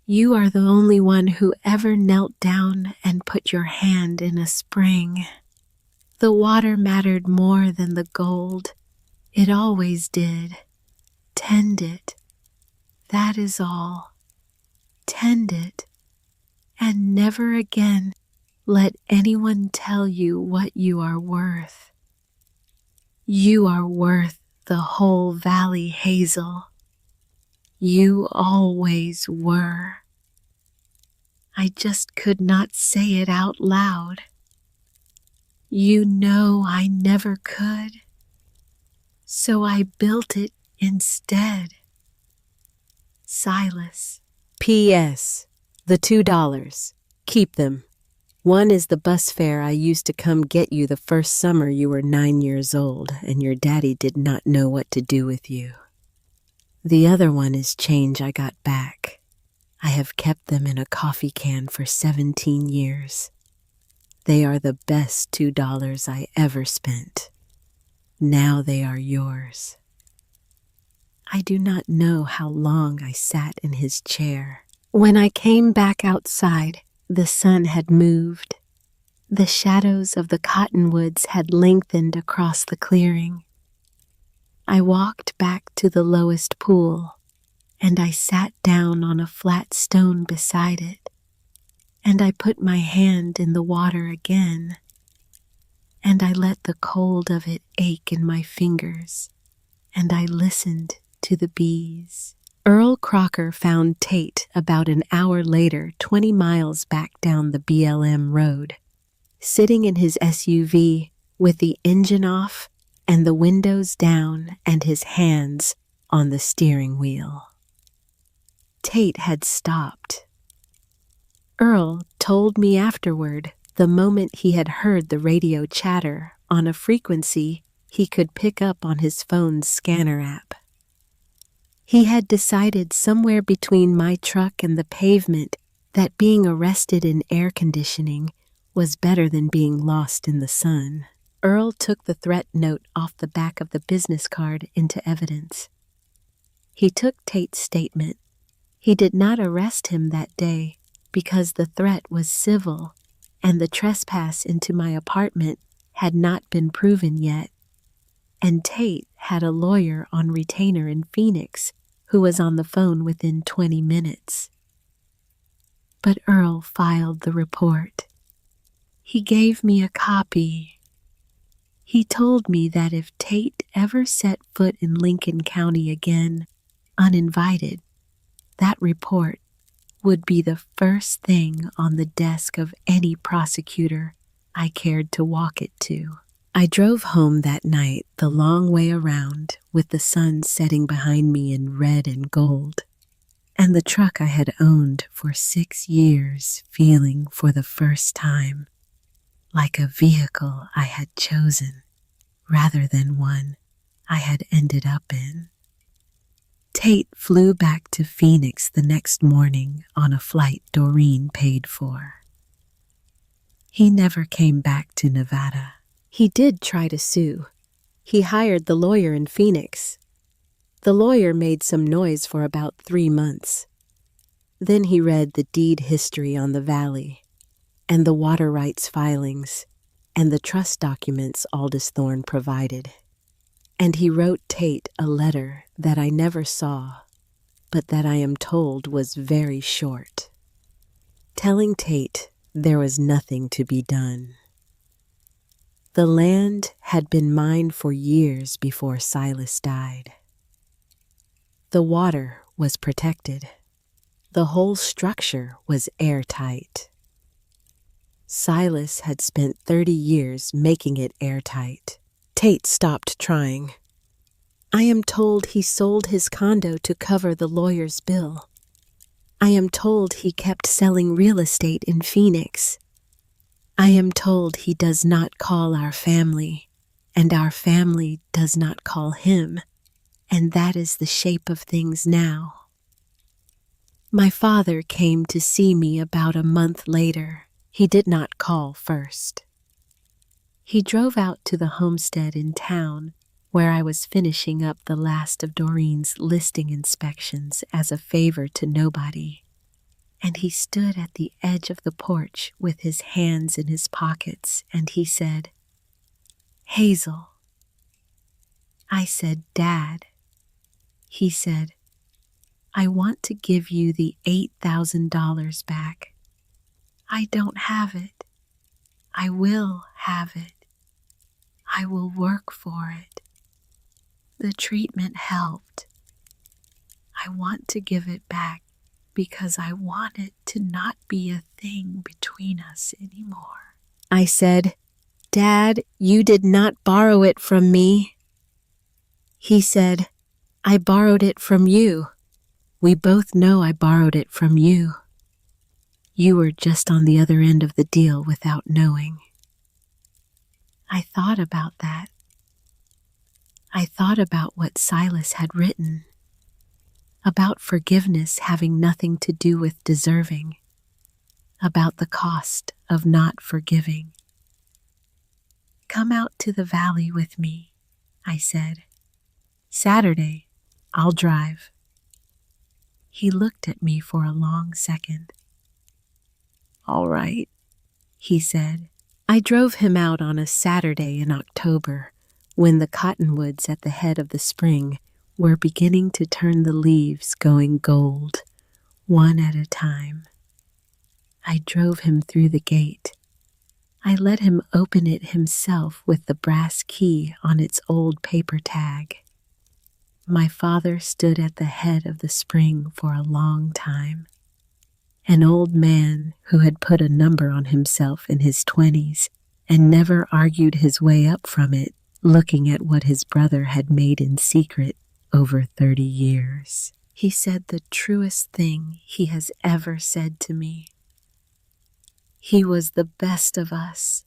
You are the only one who ever knelt down and put your hand in a spring. The water mattered more than the gold. It always did. Tend it. That is all. Tend it. And never again let anyone tell you what you are worth. You are worth the whole valley, Hazel. You always were. I just could not say it out loud. You know I never could. So I built it instead. Silas. P.S. The $2. Keep them. One is the bus fare I used to come get you the first summer you were 9 years old and your daddy did not know what to do with you. The other one is change I got back. I have kept them in a coffee can for 17 years. They are the best $2 I ever spent. Now they are yours." I do not know how long I sat in his chair. When I came back outside, the sun had moved. The shadows of the cottonwoods had lengthened across the clearing. I walked back to the lowest pool, and I sat down on a flat stone beside it, and I put my hand in the water again, and I let the cold of it ache in my fingers, and I listened to the bees. Earl Crocker found Tate about an hour later, 20 miles back down the BLM road, sitting in his SUV with the engine off and the windows down and his hands on the steering wheel. Tate had stopped. Earl told me afterward, the moment he had heard the radio chatter on a frequency he could pick up on his phone's scanner app. He had decided somewhere between my truck and the pavement that being arrested in air conditioning was better than being lost in the sun. Earl took the threat note off the back of the business card into evidence. He took Tate's statement. He did not arrest him that day because the threat was civil and the trespass into my apartment had not been proven yet, and Tate had a lawyer on retainer in Phoenix who was on the phone within 20 minutes. But Earl filed the report. He gave me a copy. He told me that if Tate ever set foot in Lincoln County again, uninvited, that report would be the first thing on the desk of any prosecutor I cared to walk it to. I drove home that night the long way around with the sun setting behind me in red and gold, and the truck I had owned for 6 years feeling for the first time like a vehicle I had chosen rather than one I had ended up in. Tate flew back to Phoenix the next morning on a flight Doreen paid for. He never came back to Nevada. He did try to sue. He hired the lawyer in Phoenix. The lawyer made some noise for about 3 months. Then he read the deed history on the valley, and the water rights filings, and the trust documents Aldous Thorne provided. And he wrote Tate a letter that I never saw, but that I am told was very short, telling Tate there was nothing to be done. The land had been mine for years before Silas died. The water was protected. The whole structure was airtight. Silas had spent 30 years making it airtight. Tate stopped trying. I am told he sold his condo to cover the lawyer's bill. I am told he kept selling real estate in Phoenix. I am told he does not call our family, and our family does not call him, and that is the shape of things now. My father came to see me about a month later. He did not call first. He drove out to the homestead in town, where I was finishing up the last of Doreen's listing inspections as a favor to nobody, and he stood at the edge of the porch with his hands in his pockets, and he said, "Hazel." I said, "Dad." He said, "I want to give you the $8,000 back. I don't have it. I will have it. I will work for it. The treatment helped. I want to give it back because I want it to not be a thing between us anymore." I said, "Dad, you did not borrow it from me." He said, "I borrowed it from you. We both know I borrowed it from you. You were just on the other end of the deal without knowing." I thought about that. I thought about what Silas had written, about forgiveness having nothing to do with deserving, about the cost of not forgiving. "Come out to the valley with me," I said. "Saturday, I'll drive." He looked at me for a long second. "All right," he said. I drove him out on a Saturday in October, when the cottonwoods at the head of the spring were beginning to turn the leaves going gold, one at a time. I drove him through the gate. I let him open it himself with the brass key on its old paper tag. My father stood at the head of the spring for a long time. An old man who had put a number on himself in his 20s and never argued his way up from it, looking at what his brother had made in secret over 30 years. He said the truest thing he has ever said to me. He was the best of us,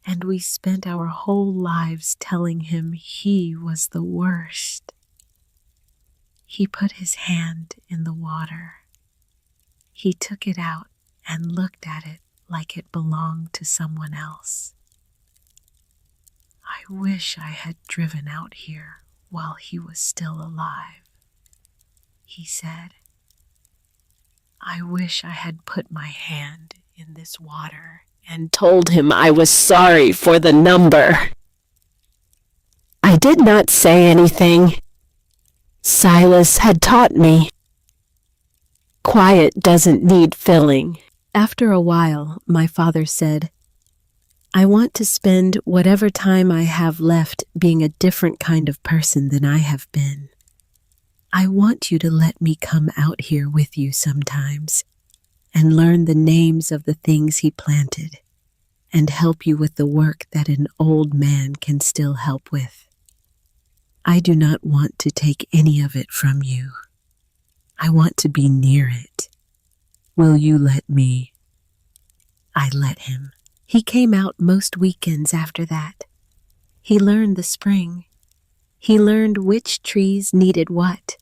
and we spent our whole lives telling him he was the worst. He put his hand in the water. He took it out and looked at it like it belonged to someone else. "I wish I had driven out here while he was still alive," he said. "I wish I had put my hand in this water and told him I was sorry for the number." I did not say anything. Silas had taught me. Quiet doesn't need filling. After a while, my father said, "I want to spend whatever time I have left being a different kind of person than I have been. I want you to let me come out here with you sometimes and learn the names of the things he planted and help you with the work that an old man can still help with. I do not want to take any of it from you. I want to be near it. Will you let me?" I let him. He came out most weekends after that. He learned the spring. He learned which trees needed what.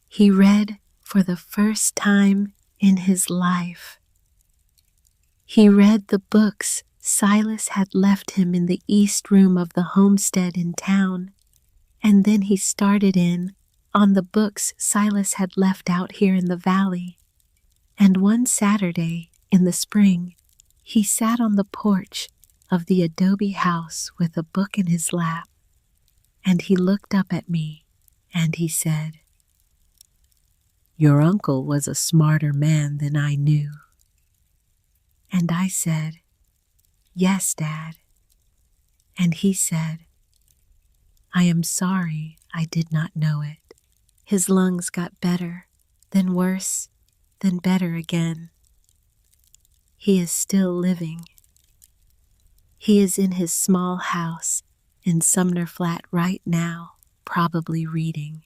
He read for the first time in his life. He read the books Silas had left him in the east room of the homestead in town, and then he started in on the books Silas had left out here in the valley. And one Saturday in the spring, he sat on the porch of the adobe house with a book in his lap, and he looked up at me and he said, "Your uncle was a smarter man than I knew." And I said, "Yes, Dad." And he said, "I am sorry I did not know it." His lungs got better, then worse, then better again. He is still living. He is in his small house in Sumner Flat right now, probably reading.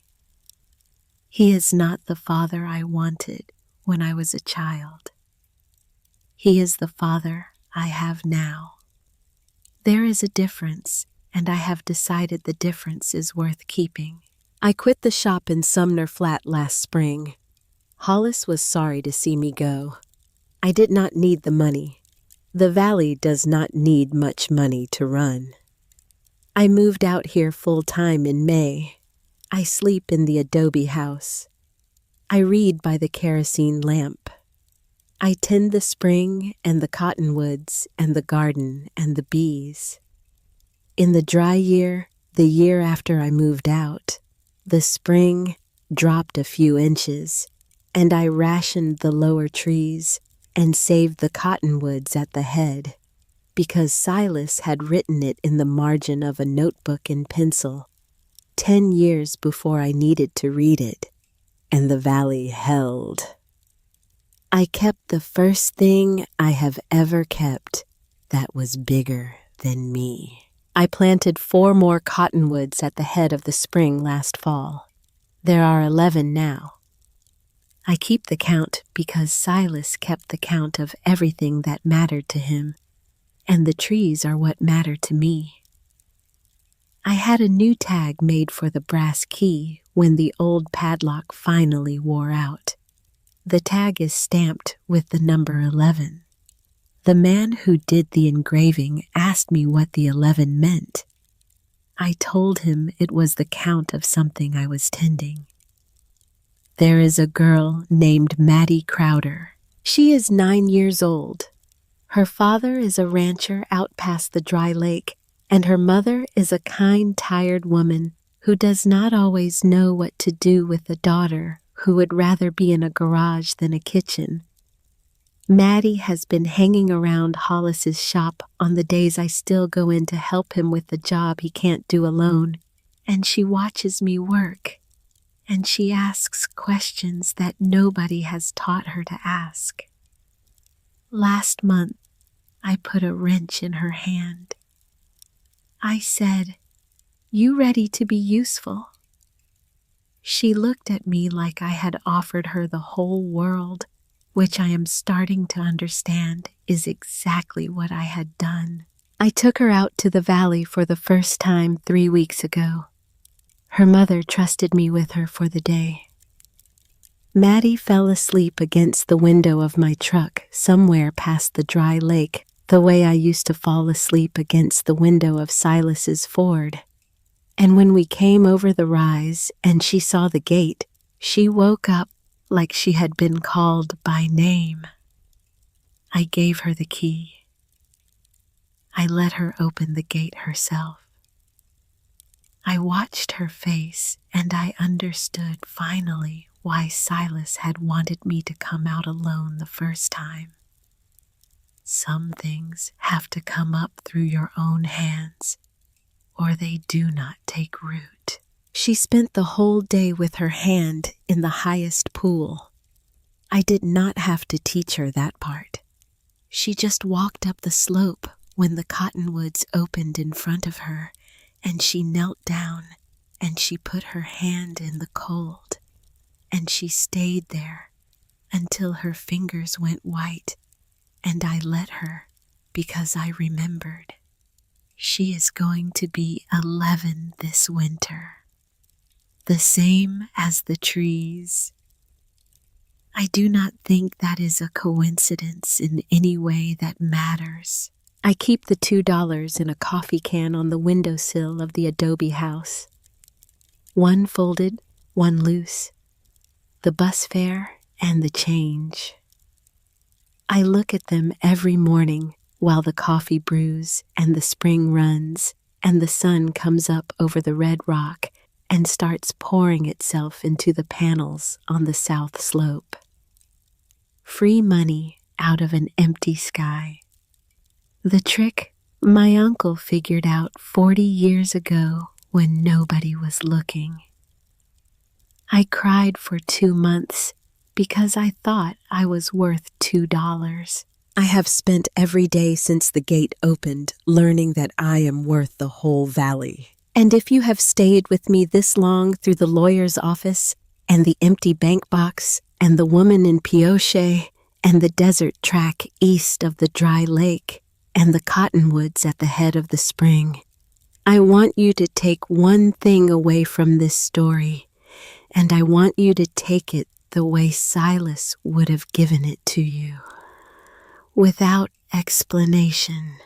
He is not the father I wanted when I was a child. He is the father I have now. There is a difference, and I have decided the difference is worth keeping. I quit the shop in Sumner Flat last spring. Hollis was sorry to see me go. I did not need the money. The valley does not need much money to run. I moved out here full-time in May. I sleep in the adobe house. I read by the kerosene lamp. I tend the spring and the cottonwoods and the garden and the bees. In the dry year, the year after I moved out, the spring dropped a few inches, and I rationed the lower trees and saved the cottonwoods at the head, because Silas had written it in the margin of a notebook in pencil 10 years before I needed to read it, and the valley held. I kept the first thing I have ever kept that was bigger than me. I planted 4 more cottonwoods at the head of the spring last fall. There are 11 now. I keep the count because Silas kept the count of everything that mattered to him, and the trees are what matter to me. I had a new tag made for the brass key when the old padlock finally wore out. The tag is stamped with the number 11. The man who did the engraving asked me what the 11 meant. I told him it was the count of something I was tending. There is a girl named Maddie Crowder. She is 9 years old. Her father is a rancher out past the dry lake, and her mother is a kind, tired woman who does not always know what to do with a daughter who would rather be in a garage than a kitchen. Maddie has been hanging around Hollis's shop on the days I still go in to help him with the job he can't do alone, and she watches me work, and she asks questions that nobody has taught her to ask. Last month, I put a wrench in her hand. I said, "You ready to be useful?" She looked at me like I had offered her the whole world, which I am starting to understand is exactly what I had done. I took her out to the valley for the first time 3 weeks ago. Her mother trusted me with her for the day. Maddie fell asleep against the window of my truck somewhere past the dry lake, the way I used to fall asleep against the window of Silas's Ford. And when we came over the rise and she saw the gate, she woke up like she had been called by name. I gave her the key. I let her open the gate herself. I watched her face and I understood finally why Silas had wanted me to come out alone the first time. Some things have to come up through your own hands, or they do not take root. She spent the whole day with her hand in the highest pool. I did not have to teach her that part. She just walked up the slope when the cottonwoods opened in front of her, and she knelt down and she put her hand in the cold, and she stayed there until her fingers went white, and I let her because I remembered. She is going to be 11 this winter, the same as the trees. I do not think that is a coincidence in any way that matters. I keep the $2 in a coffee can on the windowsill of the adobe house. One folded, one loose, the bus fare and the change. I look at them every morning while the coffee brews and the spring runs and the sun comes up over the red rock and starts pouring itself into the panels on the south slope. Free money out of an empty sky. The trick my uncle figured out 40 years ago when nobody was looking. I cried for 2 months because I thought I was worth $2. I have spent every day since the gate opened learning that I am worth the whole valley. And if you have stayed with me this long through the lawyer's office and the empty bank box and the woman in Pioche and the desert track east of the dry lake and the cottonwoods at the head of the spring, I want you to take one thing away from this story, and I want you to take it the way Silas would have given it to you. Without explanation,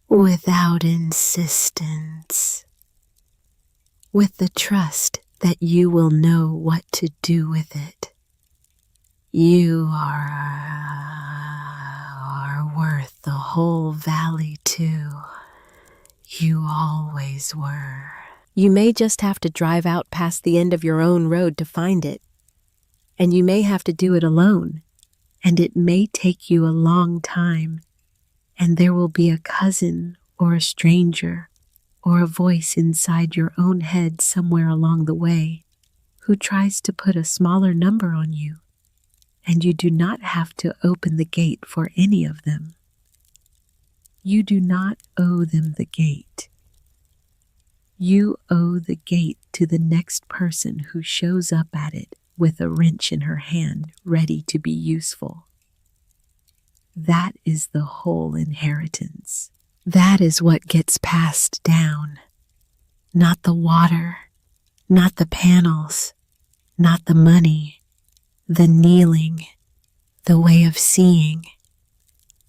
without insistence, with the trust that you will know what to do with it. You are worth the whole valley too. You always were. You may just have to drive out past the end of your own road to find it, and you may have to do it alone. And it may take you a long time, and there will be a cousin or a stranger or a voice inside your own head somewhere along the way who tries to put a smaller number on you, and you do not have to open the gate for any of them. You do not owe them the gate. You owe the gate to the next person who shows up at it with a wrench in her hand, ready to be useful. That is the whole inheritance. That is what gets passed down. Not the water, not the panels, not the money, the kneeling, the way of seeing.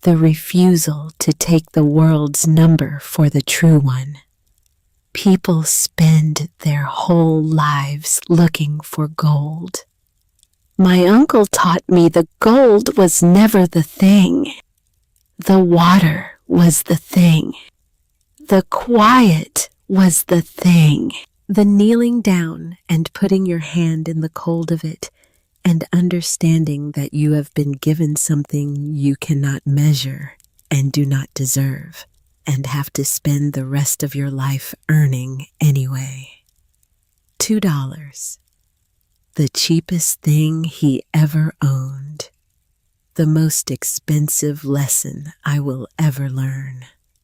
the refusal to take the world's number for the true one. People spend their whole lives looking for gold. My uncle taught me the gold was never the thing. The water was the thing. The quiet was the thing. The kneeling down and putting your hand in the cold of it and understanding that you have been given something you cannot measure and do not deserve and have to spend the rest of your life earning anyway. $2. The cheapest thing he ever owned. The most expensive lesson I will ever learn.